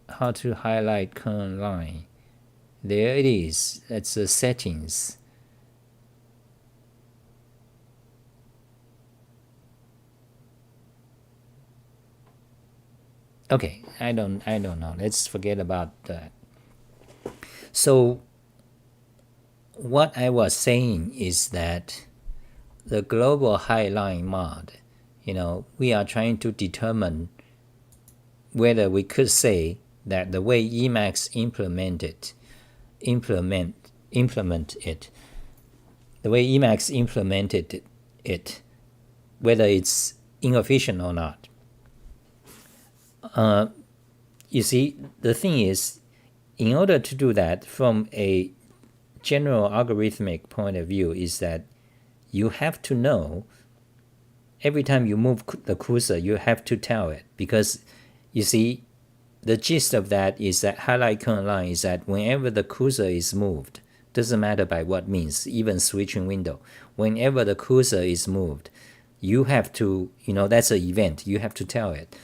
how to highlight current line. There it is. That's the settings. Okay, I don't know. Let's forget about that. So what I was saying is that the global highline mod, we are trying to determine whether we could say that the way Emacs implement it, the way Emacs implemented it, whether it's inefficient or not. You see, the thing is, in order to do that from a general algorithmic point of view, is that you have to know every time you move the cursor, you have to tell it, because you see, the gist of that is that highlight current line is that whenever the cursor is moved, doesn't matter by what means, even switching window, whenever the cursor is moved, you have to, that's an event, you have to tell it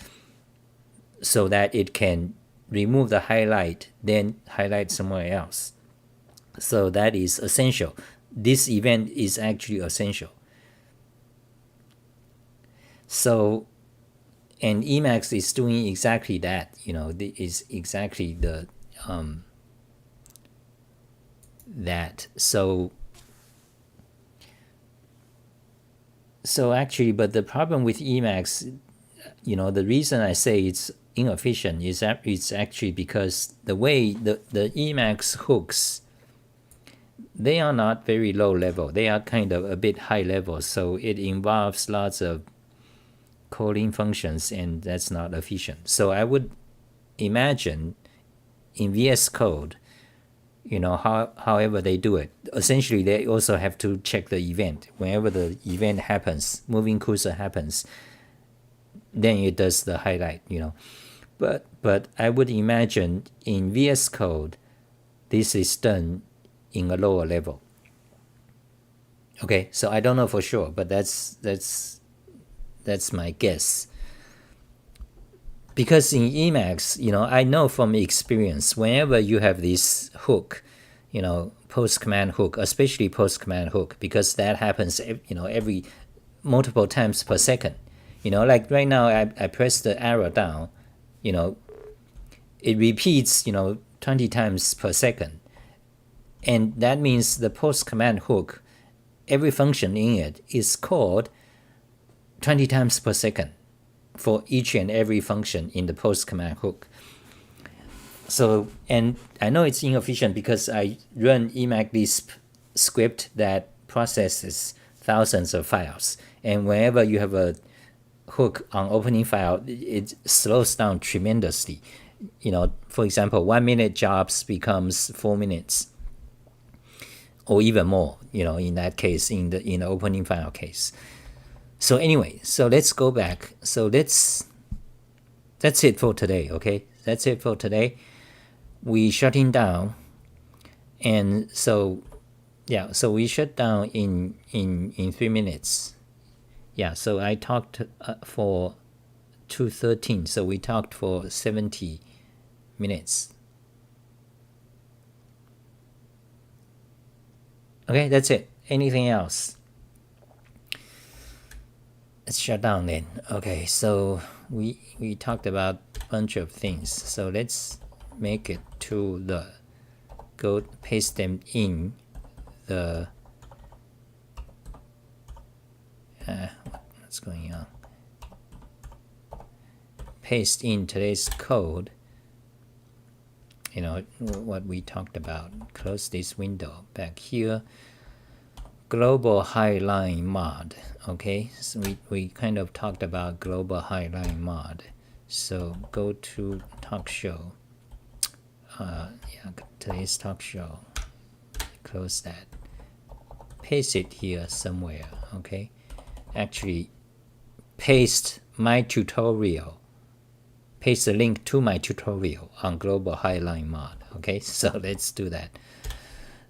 so that it can remove the highlight, then highlight somewhere else. So that is essential. This event is actually essential. So, and Emacs is doing exactly that, is exactly the that. So actually, but the problem with Emacs, the reason I say it's inefficient is that it's actually because the way the Emacs hooks, they are not very low level. They are kind of a bit high level. So it involves lots of calling functions, and that's not efficient. So I would imagine in VS Code, however they do it, essentially they also have to check the event. Whenever the event happens, moving cursor happens, then it does the highlight, But I would imagine in VS Code, this is done in a lower level. Okay, so I don't know for sure, but that's my guess. Because in Emacs, I know from experience, whenever you have this hook, post command hook, especially post command hook, because that happens, every multiple times per second. Like right now, I press the arrow down, it repeats, 20 times per second. And that means the post command hook, every function in it is called 20 times per second for each and every function in the post command hook. So, and I know it's inefficient because I run Emacs script that processes thousands of files. And whenever you have a hook on opening file, it slows down tremendously. For example, 1 minute jobs becomes 4 minutes. Or even more, in that case, in the opening file case. So anyway, so let's go back. So that's it for today, okay? That's it for today. We shutting down, and so yeah, so we shut down in 3 minutes. Yeah, so I talked for 2:13, so we talked for 70 minutes. Okay, that's it. Anything else? Let's shut down then. Okay, so we talked about a bunch of things. So let's make it to the, go paste them in the, what's going on? Paste in today's code, what we talked about. Close this window back here. Global highline mod. Okay, so we kind of talked about global highline mod. So go to talk show. Today's talk show. Close that. Paste it here somewhere. Okay, actually paste my tutorial. Paste a link to my tutorial on global highline mod. Okay, so let's do that.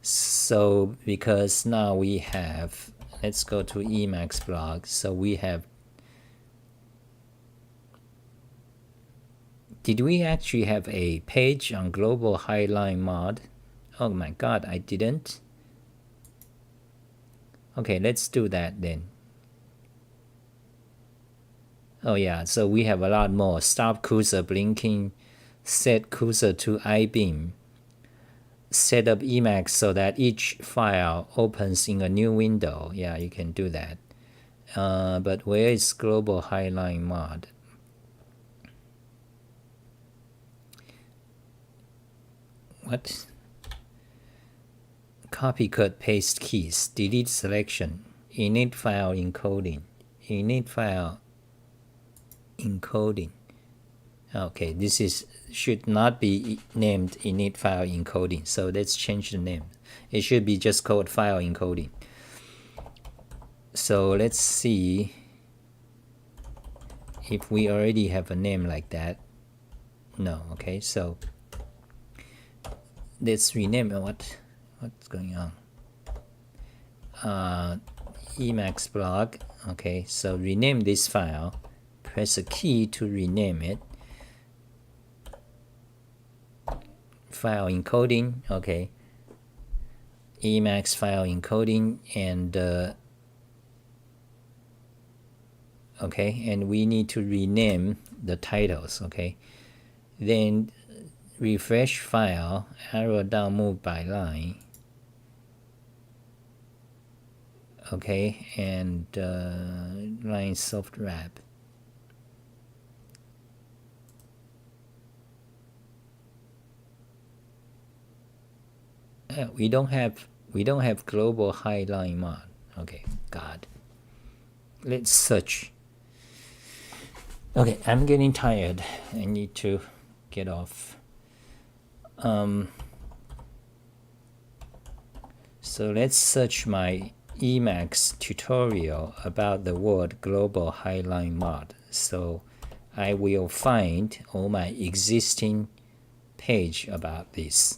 So because now we have, let's go to Emacs blog. So we have, did we actually have a page on global highline mod? Oh my god, I didn't. Okay, let's do that then. Oh yeah, so we have a lot more. Stop cursor blinking, set cursor to I-beam, set up Emacs so that each file opens in a new window. Yeah, you can do that. But where is global highline mod? What? Copy, cut, paste keys, delete selection, init file encoding, init file encoding. Okay, this is should not be named init file encoding, so let's change the name. It should be just called file encoding. So let's see. if we already have a name like that. No. Okay, so let's rename it. What's going on? Emacs blog. Okay, so rename this file. Press a key to rename it. File encoding. Okay, Emacs file encoding, and okay, and we need to rename the titles. Okay, then refresh file, arrow down, move by line. Okay, and line soft wrap. We don't have global highline mod. Okay, God. Let's search. Okay, I'm getting tired. I need to get off. So let's search my Emacs tutorial about the word global highline mod. So I will find all my existing page about this.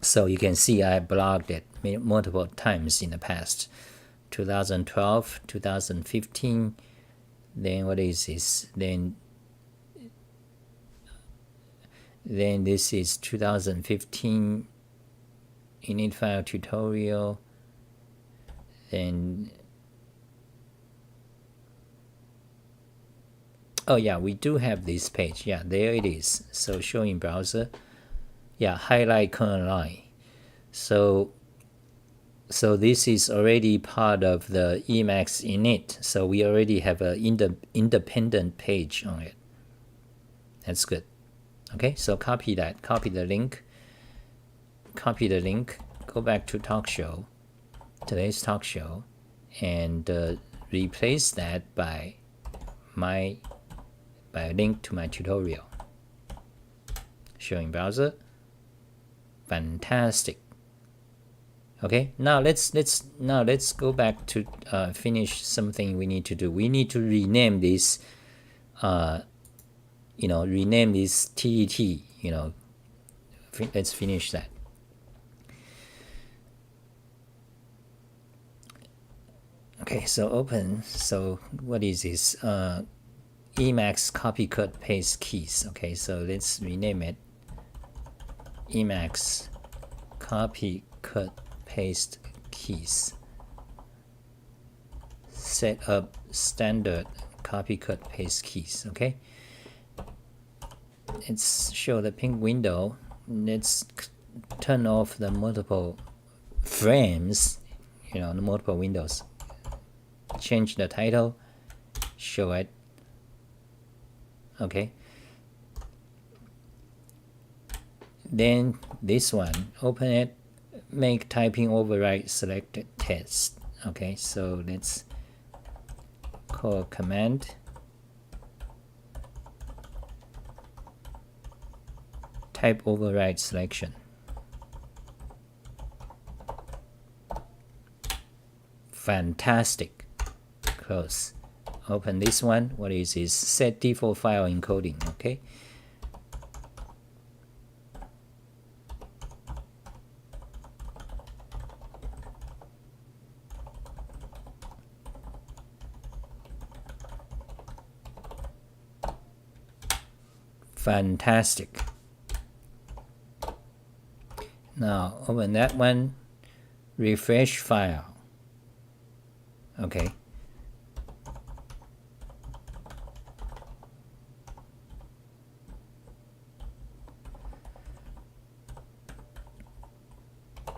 So you can see I blogged it multiple times in the past. 2012, 2015, then what is this? Then this is 2015 init file tutorial. Then oh yeah, we do have this page. Yeah, there it is. So show in browser. Yeah, highlight current line. So this is already part of the Emacs init. So we already have an independent page on it. That's good. Okay, so copy that. Copy the link. Go back to talk show, today's talk show, and replace that by a link to my tutorial. Showing browser. Fantastic. Okay, now let's go back to finish something we need to do. We need to rename this. Rename this TET. Let's finish that. Okay, so open. So what is this? Emacs copy cut paste keys. Okay, so let's rename it. Emacs copy cut paste keys. Set up standard copy cut paste keys. Okay, let's show the pink window. Let's turn off the multiple frames, the multiple windows. Change the title, show it. Okay, then this one, open it, make typing override selected test. Okay, so let's call command type override selection. Fantastic. Close. Open this one. What is this? Set default file encoding. Okay. Fantastic. Now open that one. Refresh file. Okay.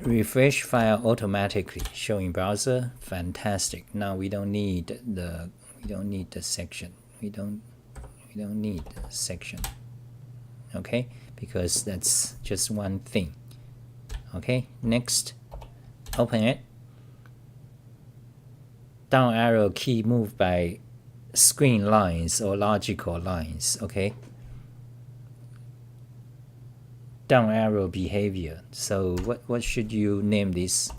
Refresh file automatically, showing browser. Fantastic. Now we don't need the section. We don't need the section. Okay, because that's just one thing. Okay, next, open it. Down arrow key move by screen lines or logical lines. Okay. Down arrow behavior. So what should you name this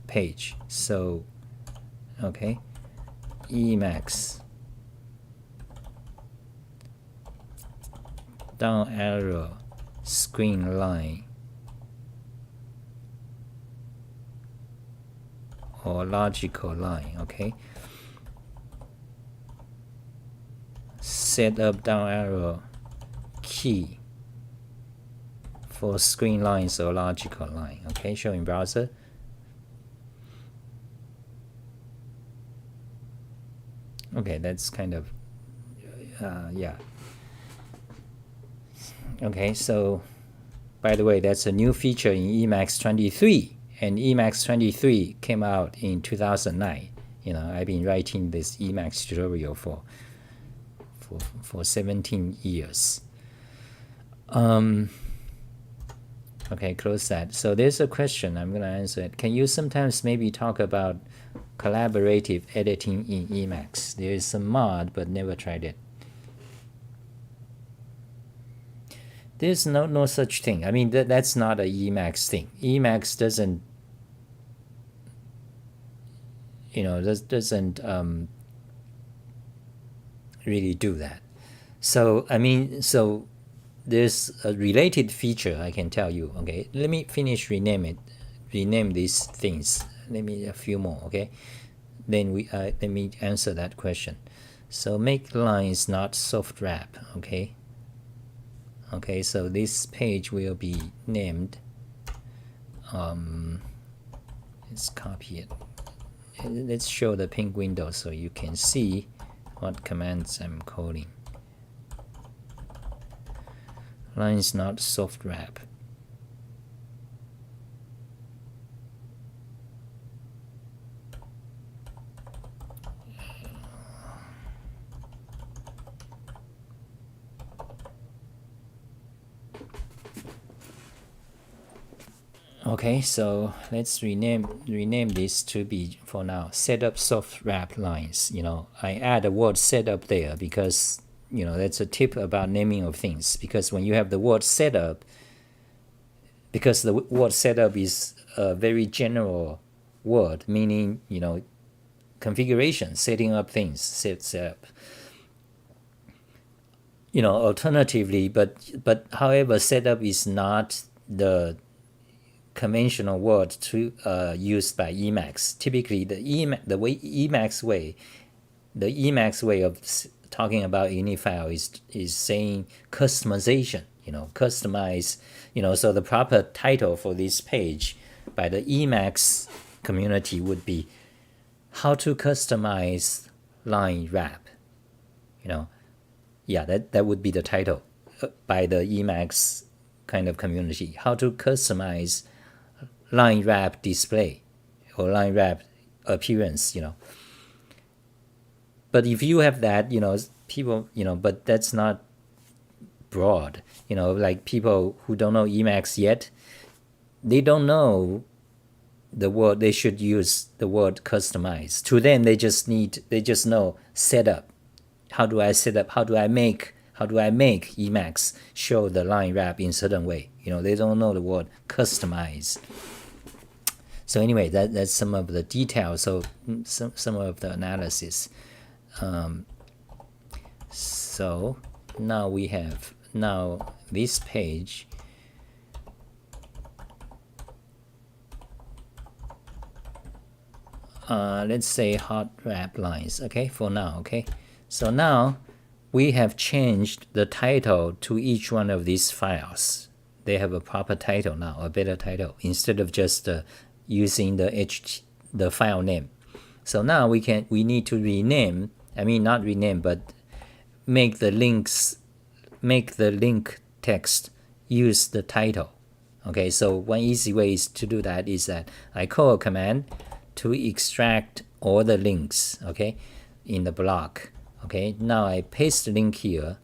page? So okay, Emacs down arrow screen line or logical line, okay? Set up down arrow key for screen lines or logical line, okay? Show in browser. Okay, that's kind of, yeah. Okay, so by the way, that's a new feature in Emacs 23, and Emacs 23 came out in 2009. You know, I've been writing this Emacs tutorial for 17 years. Okay, close that. So there's a question, I'm going to answer it. Can you sometimes maybe talk about collaborative editing in Emacs? There is some mod, but never tried it. There's no such thing. I mean, that's not a Emacs thing. Emacs doesn't, you know, doesn't really do that. So, I mean, so there's a related feature I can tell you, okay? Let me finish rename these things. Let me a few more, okay? Then let me answer that question. So make lines not soft wrap, okay? Okay, so this page will be named, let's copy it. Let's show the pink window so you can see what commands I'm calling. Lines not soft wrap. Okay, so let's rename this to be, for now, setup soft wrap lines. You know, I add the word setup there because, you know, that's a tip about naming of things. Because when you have the word setup, because the word setup is a very general word, meaning, you know, configuration, setting up things, set up. You know, alternatively, but however, setup is not the conventional word to used by Emacs. Typically, the Emacs way of talking about init file is saying customization. You know, customize. You know, so the proper title for this page by the Emacs community would be how to customize line wrap. You know, yeah, that would be the title by the Emacs kind of community. How to customize line wrap display or line wrap appearance, you know. But if you have that, you know, people, you know, but that's not broad, you know, like people who don't know Emacs yet, they don't know the word, they should use the word customize. To them, they just know setup. How do I set up? How do I make Emacs show the line wrap in certain way? You know, they don't know the word customize. So anyway, that's some of the details. So some of the analysis. So now we have this page. Let's say hot wrap lines. Okay, for now. Okay, so now we have changed the title to each one of these files. They have a proper title now, a better title, instead of just using the file name. So now we need to rename. I mean, not rename, but make the link text use the title. Okay, so one easy way is to do that is that I call a command to extract all the links. Okay, in the block. Okay, now I paste the link here.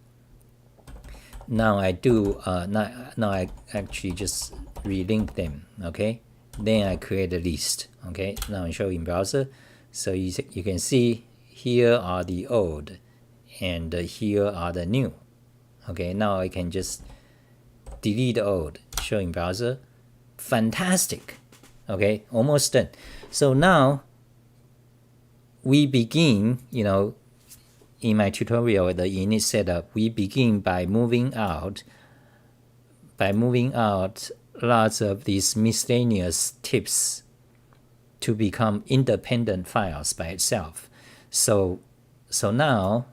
Now I do now I actually just relink them. Okay, then I create a list. Okay, now I show in browser. So you can see here are the old and here are the new. Okay, now I can just delete the old, show in browser. Fantastic. Okay, almost done. So now we begin, you know, in my tutorial, the init setup, we begin by moving out lots of these miscellaneous tips to become independent files by itself. So now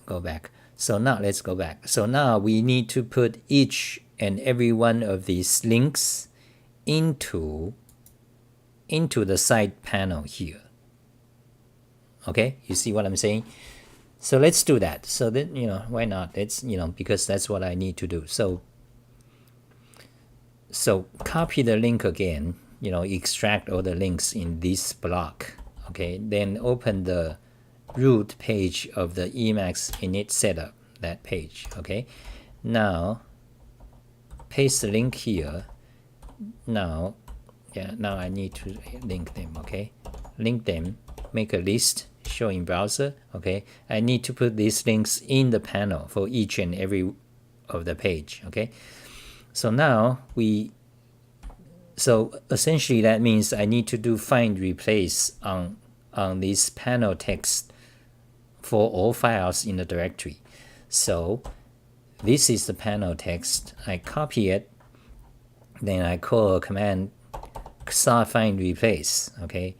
go back. So now let's go back. So now we need to put each and every one of these links into the side panel here. Okay, you see what I'm saying? So let's do that. So then, why not? It's, because that's what I need to do. So copy the link again, extract all the links in this block. Okay, then open the root page of the emacs init setup, that page. Okay, now paste the link here. Now I need to link them. Okay, link them, make a list, show in browser. Okay, I need to put these links in the panel for each and every of the page. Okay, so now so essentially that means I need to do find replace on this panel text for all files in the directory. So this is the panel text. I copy it, then I call a command find replace. Okay,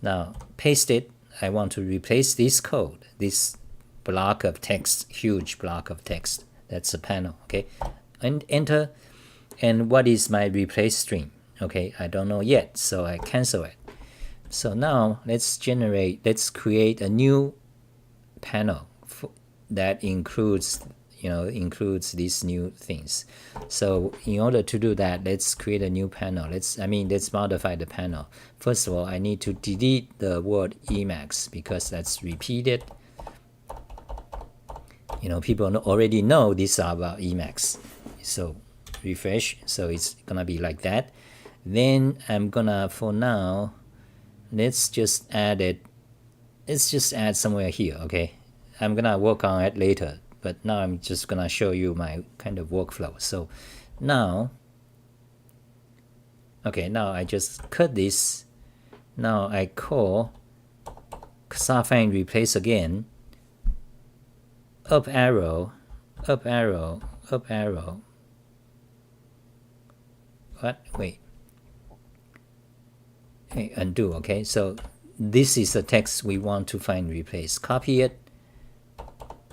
now paste it. I want to replace this code, this block of text, huge block of text. That's the panel. Okay, and enter. And what is my replace string? Okay, I don't know yet, so I cancel it. So now let's create a new panel that includes these new things. So in order to do that, let's create a new panel. Let's modify the panel. First of all, I need to delete the word emacs because that's repeated. People already know this about emacs. So refresh, so it's gonna be like that. Then I'm gonna, for now, let's just add somewhere here. Okay, I'm gonna work on it later, but now I'm just gonna show you my kind of workflow. So now I just cut this. Now I call find replace again, up arrow, wait, undo. Okay, so this is the text we want to find replace. Copy it,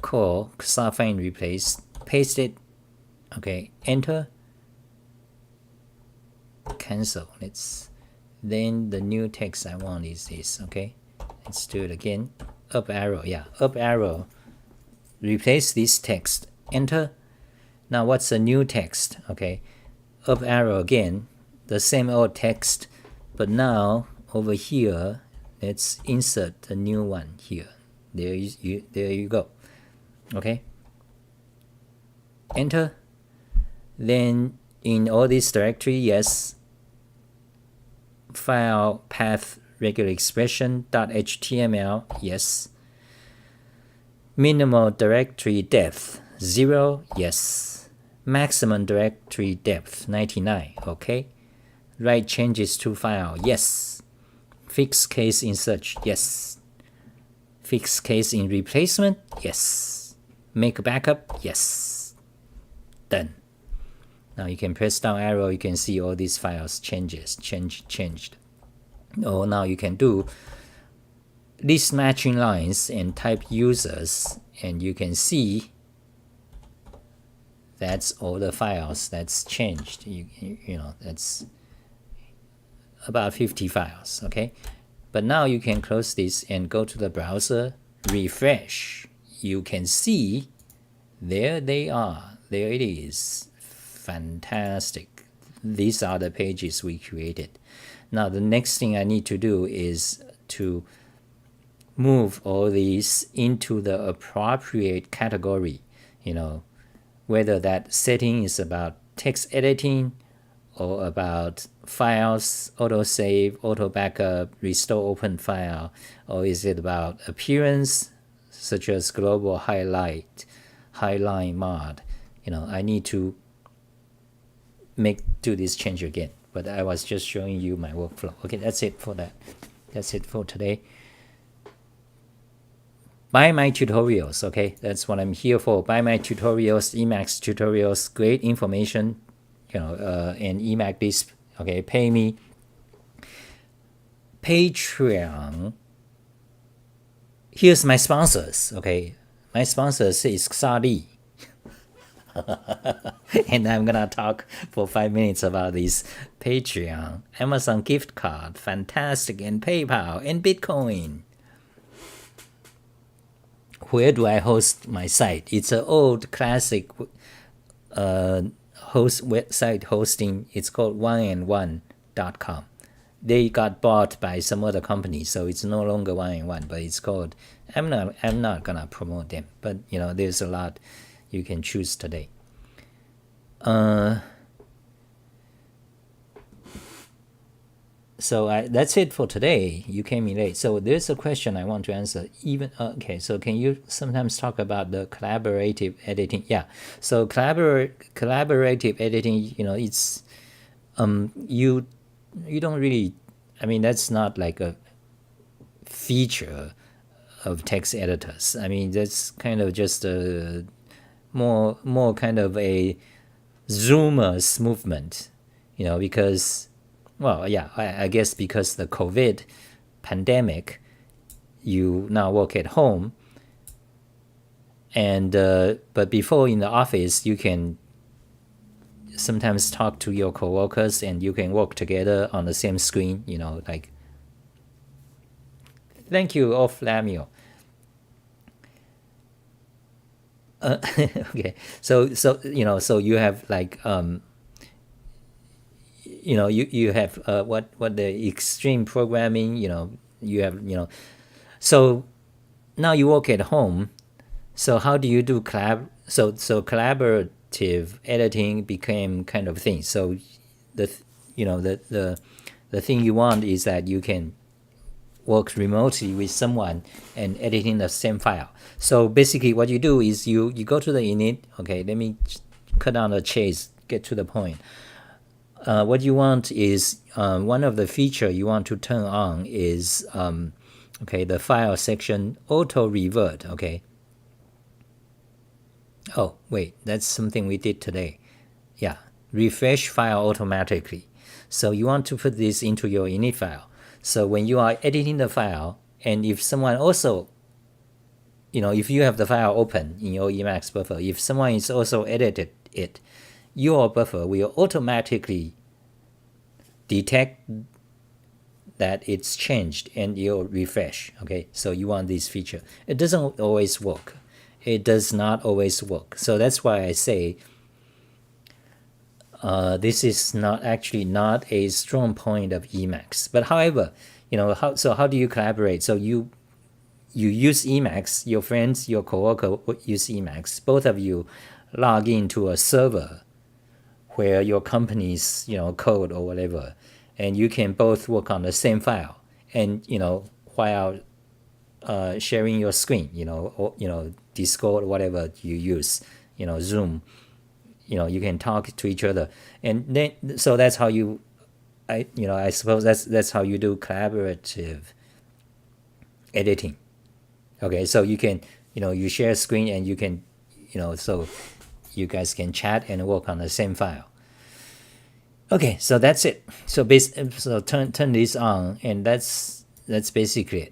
call find replace, paste it. Okay, enter, cancel. Then the new text I want is this. Okay, let's do it again. Up arrow, replace this text, enter. Now what's the new text? Okay, up arrow again, the same old text, but now over here let's insert a new one here. There you go. Okay, enter. Then in all this directory, yes, file path regular expression .html, yes, minimal directory depth 0, yes, maximum directory depth 99. Okay, write changes to file, yes, fixed case in search, yes, fixed case in replacement, yes, make a backup, yes, done. Now you can press down arrow, you can see all these files changed. Or now you can do list matching lines and type users, and you can see that's all the files that's changed. That's about 50 files. Okay, but now you can close this and go to the browser, refresh. You can see there they are. There it is. Fantastic. These are the pages we created. Now the next thing I need to do is to move all these into the appropriate category, whether that setting is about text editing or about files, autosave, auto backup, restore open file, or is it about appearance such as global highlight, highline mod. I need to do this change again, but I was just showing you my workflow. Okay, that's it for that. That's it for today. buy my tutorials, okay? That's what I'm here for. Buy my tutorials, Emacs tutorials, great information, and Emacs this, okay? Pay me. Patreon. Here's my sponsors, okay? My sponsors is Xali. And I'm gonna talk for 5 minutes about this Patreon, Amazon gift card, fantastic, and PayPal, and Bitcoin. Where do I host my site? It's an old classic website hosting. It's called oneandone.com. They got bought by some other company, so it's no longer one and one, but it's called. I'm not gonna promote them, but there's a lot you can choose today. So that's it for today. You came in late, so there's a question I want to answer. Okay, so can you sometimes talk about the collaborative editing? Yeah, so collaborative editing, it's you don't really, I mean, that's not like a feature of text editors. I mean, that's kind of just a more kind of a Zoomers movement, because, well, yeah, I guess because the COVID pandemic, you now work at home, and but before in the office, you can sometimes talk to your coworkers and you can work together on the same screen, like. Thank you, Off Lamio. Okay, so you have like you have what the extreme programming, you have, so now you work at home, so how do you do so collaborative editing became kind of thing. So the thing you want is that you can work remotely with someone and editing the same file. So basically what you do is you go to the init. Okay, let me cut down the chase, get to the point. What you want is one of the feature you want to turn on is the file section auto revert. Okay, oh wait, that's something we did today. Yeah, refresh file automatically. So you want to put this into your init file. So when you are editing the file, and if someone also, if you have the file open in your Emacs buffer, if someone is also edited it, your buffer will automatically detect that it's changed and you'll refresh. Okay, so you want this feature. It doesn't always work. It does not always work. So that's why I say this is not a strong point of Emacs. But however, how do you collaborate? So you use Emacs, your friends, your coworker use Emacs. Both of you log into a server where your company's code or whatever, and you can both work on the same file, and while sharing your screen, or Discord or whatever you use, Zoom. You can talk to each other, and then so that's how you, I suppose that's how you do collaborative editing. Okay, so you can, you share a screen and you can, so you guys can chat and work on the same file. Okay, so that's it. So turn this on, and that's basically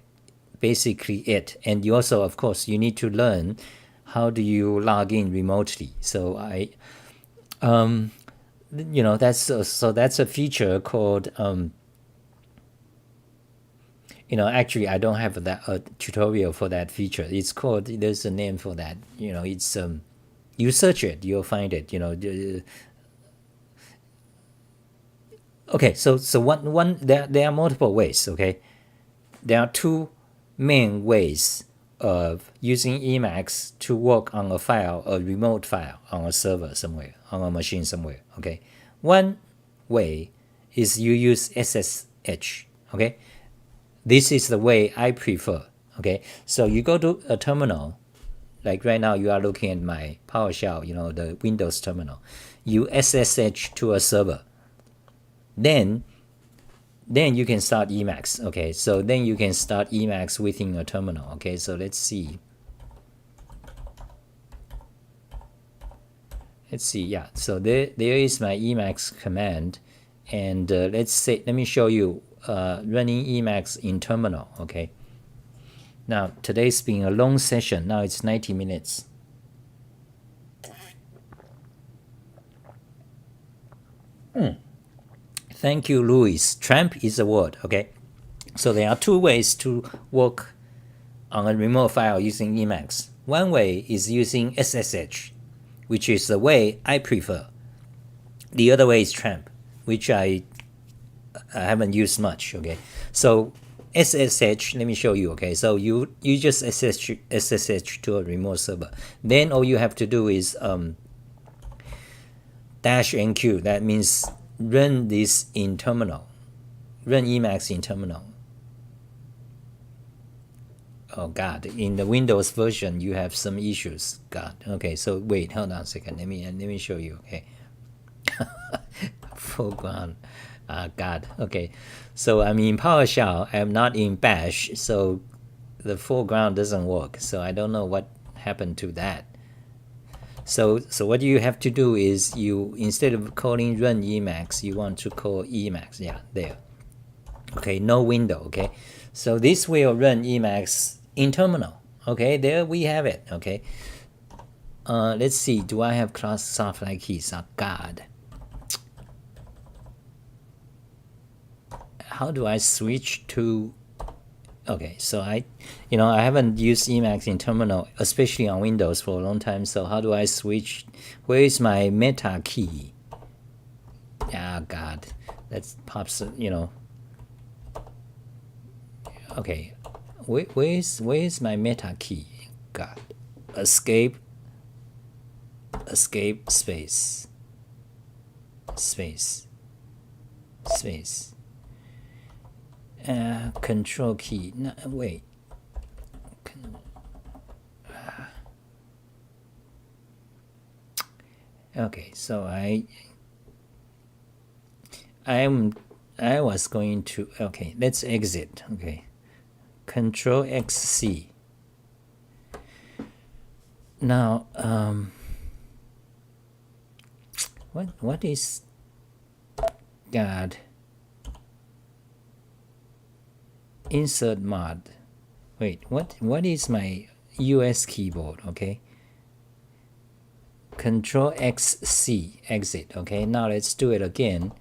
it. And you also, of course, you need to learn how do you log in remotely. So that's a feature called actually I don't have a tutorial for that feature. It's called, there's a name for that. It's you search it, you'll find it. Okay, so one there are multiple ways. Okay, there are two main ways of using Emacs to work on a file, a remote file, on a server somewhere, on a machine somewhere. Okay, one way is you use SSH. Okay, this is the way I prefer. Okay, so you go to a terminal, like right now you are looking at my PowerShell, the Windows terminal. You SSH to a server, then you can start Emacs. Okay, so then you can start Emacs within a terminal. Okay, so let's see. let's see. Yeah, so there is my emacs command, and let me show you running emacs in terminal. Okay. Now today's been a long session. Now it's 90 minutes. Thank you, Louis. Tramp is a word. Okay. So there are two ways to work on a remote file using Emacs. One way is using SSH, which is the way I prefer. The other way is Tramp, which I haven't used much. Okay, so SSH, let me show you. Okay, so you just SSH to a remote server. Then all you have to do is -NQ. That means run this in terminal. Run Emacs in terminal. Oh God! In the Windows version, you have some issues. God. Okay, so wait, hold on a second. Let me show you. Okay. Foreground. God. Okay. So I'm in PowerShell. I'm not in Bash. So the foreground doesn't work. So I don't know what happened to that. So what you have to do is you, instead of calling run Emacs, you want to call Emacs. Yeah, there. Okay, no window. Okay. So this will run Emacs in terminal. Okay, there we have it. Okay. Let's see. Do I have class software keys? Oh God. How do I switch to? Okay, so I haven't used Emacs in terminal, especially on Windows, for a long time. So how do I switch? Where is my meta key? Ah, God, that pops. Okay, where is my meta key? God, escape space. Control key. No, wait. Okay, so I was going to. Okay, let's exit. Okay, Control XC. Now, what is God? Insert mod. Wait, what is my US keyboard? Okay. Control XC, exit. Okay, now let's do it again.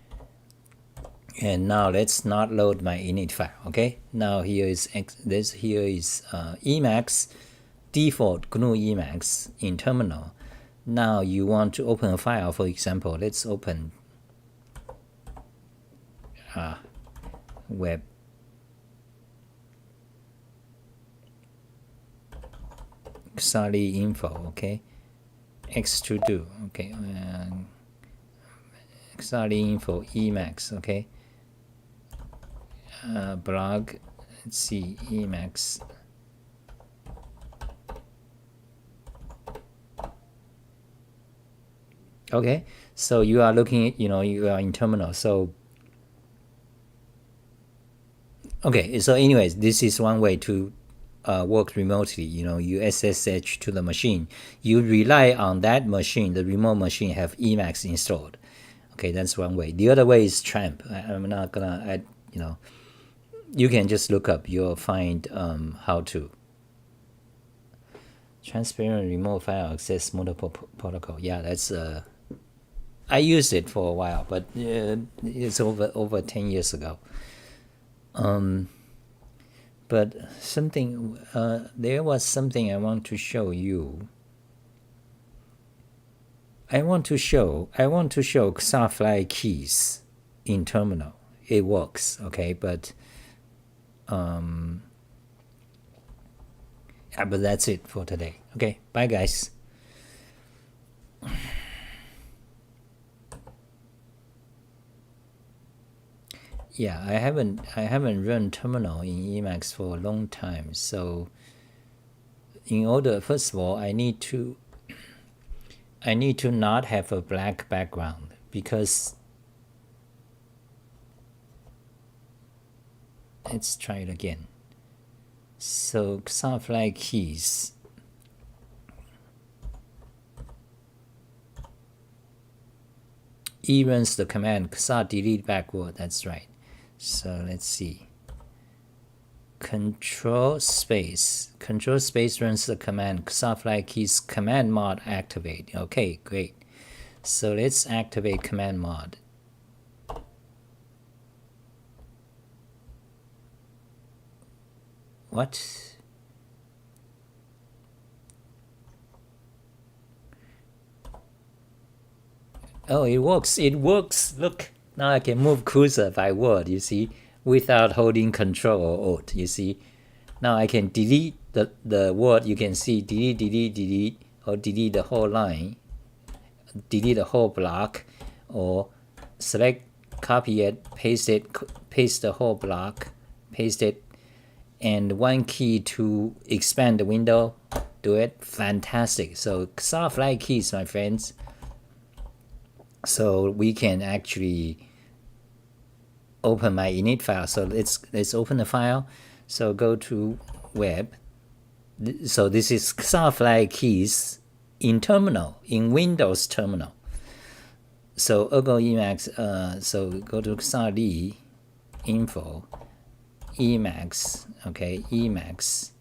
And now let's not load my init file. Okay, now here is Emacs, default GNU Emacs in terminal. Now you want to open a file. For example, let's open web. Xali info. Okay. X2do. Okay. Xali info Emacs. Okay. Blog. Let's see. Emacs. Okay. So you are looking at, you are in terminal. So okay. So anyways, this is one way to work remotely. You SSH to the machine. You rely on that machine, the remote machine, have Emacs installed. Okay, that's one way. The other way is Tramp. I'm not gonna add. You can just look up. You'll find how to. Transparent remote file access multiple protocol. Yeah, that's. I used it for a while, but it's over 10 years ago. But something, there was something I want to show you. I want to show Xafly keys in terminal. It works, okay, but but that's it for today. Okay, bye guys. Yeah, I haven't run terminal in Emacs for a long time. So in order, first of all, I need to not have a black background, because let's try it again. So Xafly keys. E runs the command xa delete backward. That's right. So let's see. Control space runs the command xa flag keys command mod activate. Okay, great. So let's activate command mod. What? Oh, it works. It works. Look, now I can move cursor by word, you see, without holding control or alt, you see. Now I can delete the word, you can see delete, or delete the whole line, delete the whole block, or select, copy it, paste the whole block, paste it, and one key to expand the window, do it. Fantastic. So xa flag keys, my friends. So we can actually open my init file. So let's open the file. So go to web. So this is xa flag keys in terminal, in Windows terminal. So ergo emacs, so go to xa info, emacs, okay, emacs.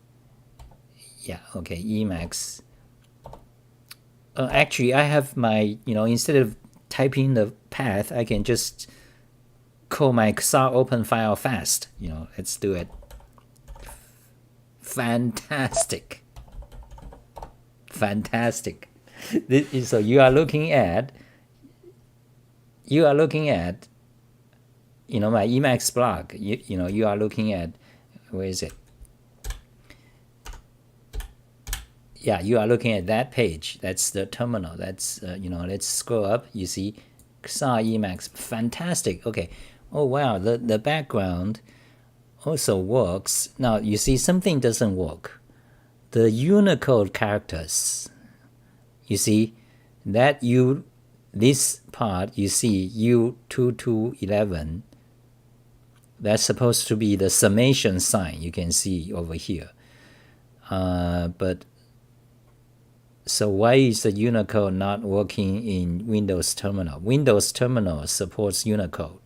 Yeah, okay, emacs. Actually, I have my, instead of typing the path, I can just call my xa open file fast. Let's do it. Fantastic. So you are looking at my Emacs blog. You are looking at, where is it? Yeah, you are looking at that page. That's the terminal. That's let's scroll up. You see xa Emacs. Fantastic. Okay. Oh wow, the background also works. Now you see something doesn't work. The Unicode characters. You see that this part, you see U2211, that's supposed to be the summation sign. You can see over here. But so why is the Unicode not working in Windows Terminal? Windows Terminal supports Unicode.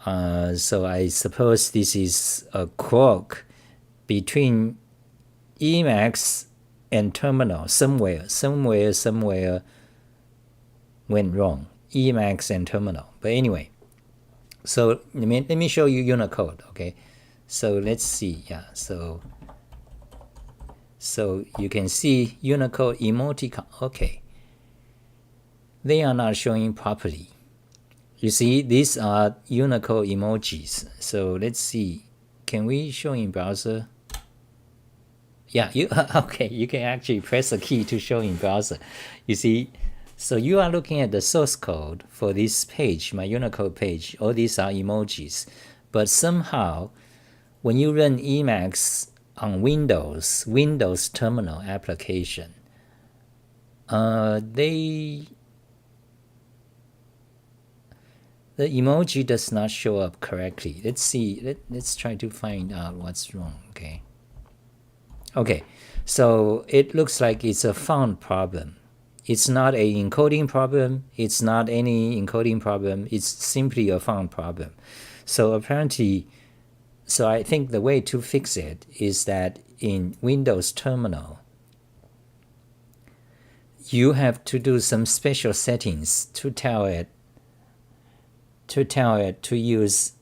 So I suppose this is a quirk between Emacs and Terminal. Somewhere went wrong. Emacs and Terminal. But anyway, so let me show you Unicode. Okay, so let's see. Yeah, so you can see Unicode emoticon. Okay, they are not showing properly. You see, these are Unicode emojis. So let's see. Can we show in browser? Yeah, okay. You can actually press a key to show in browser. You see, so you are looking at the source code for this page, my Unicode page. All these are emojis, but somehow, when you run Emacs on Windows Terminal application, the emoji does not show up correctly. Let's see. Let's try to find out what's wrong. Okay, so it looks like it's a font problem. It's not a encoding problem. It's not any encoding problem. It's simply a font problem. So apparently, I think the way to fix it is that in Windows Terminal, you have to do some special settings to tell it to use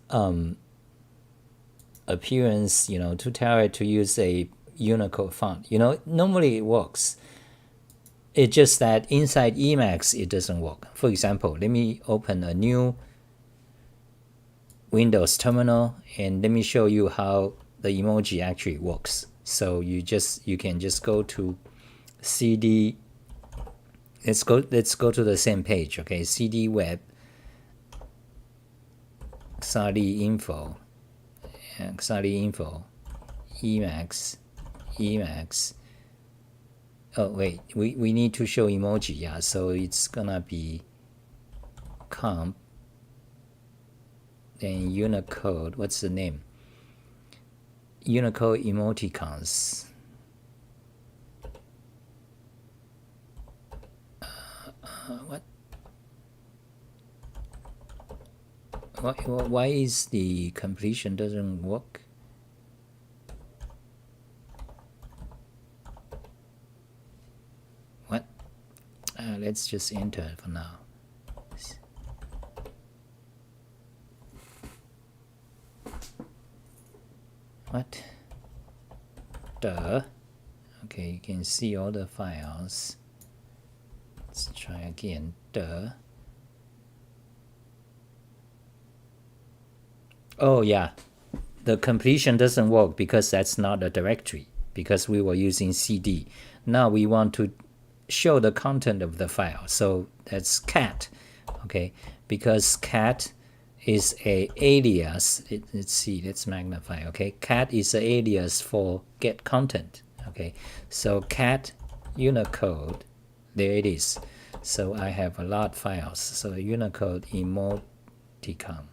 appearance, to tell it to use a Unicode font. Normally it works. It's just that inside Emacs it doesn't work. For example, let me open a new Windows Terminal and let me show you how the emoji actually works. So you can just go to CD. Let's go to the same page. Okay, CD web. Xali info, Emacs. Oh wait, we need to show emoji. Yeah, so it's gonna be comp, then Unicode. What's the name? Unicode emoticons. What? Why is the completion doesn't work? What? Let's just enter for now. What? Duh. Okay, you can see all the files. Let's try again. Duh. Oh yeah, the completion doesn't work because that's not a directory, because we were using cd. Now we want to show the content of the file, so that's cat. Okay, because cat is a alias. Let's see, let's magnify. Okay, cat is an alias for get content. Okay, so cat Unicode, there it is. So I have a lot of files. So Unicode emoticon.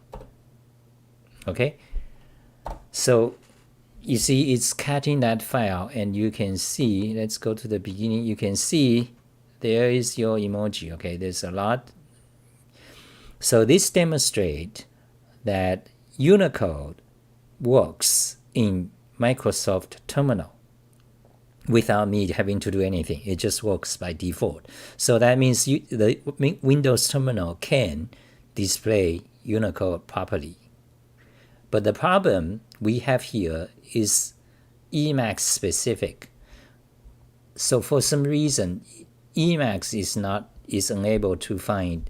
Okay, so you see it's cutting that file, and you can see, let's go to the beginning, you can see there is your emoji. Okay, there's a lot. So this demonstrates that Unicode works in Microsoft Terminal without me having to do anything. It just works by default. So that means the Windows Terminal can display Unicode properly. But the problem we have here is Emacs specific. So for some reason, Emacs is unable to find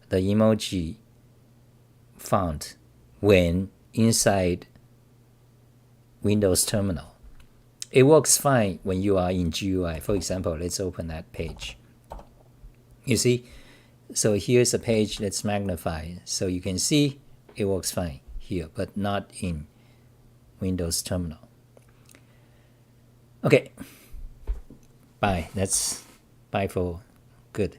the emoji font when inside Windows Terminal. It works fine when you are in GUI. For example, let's open that page. You see? So here's a page. Let's magnify. So you can see it works fine here, but not in Windows Terminal. Okay. Bye. That's bye for good.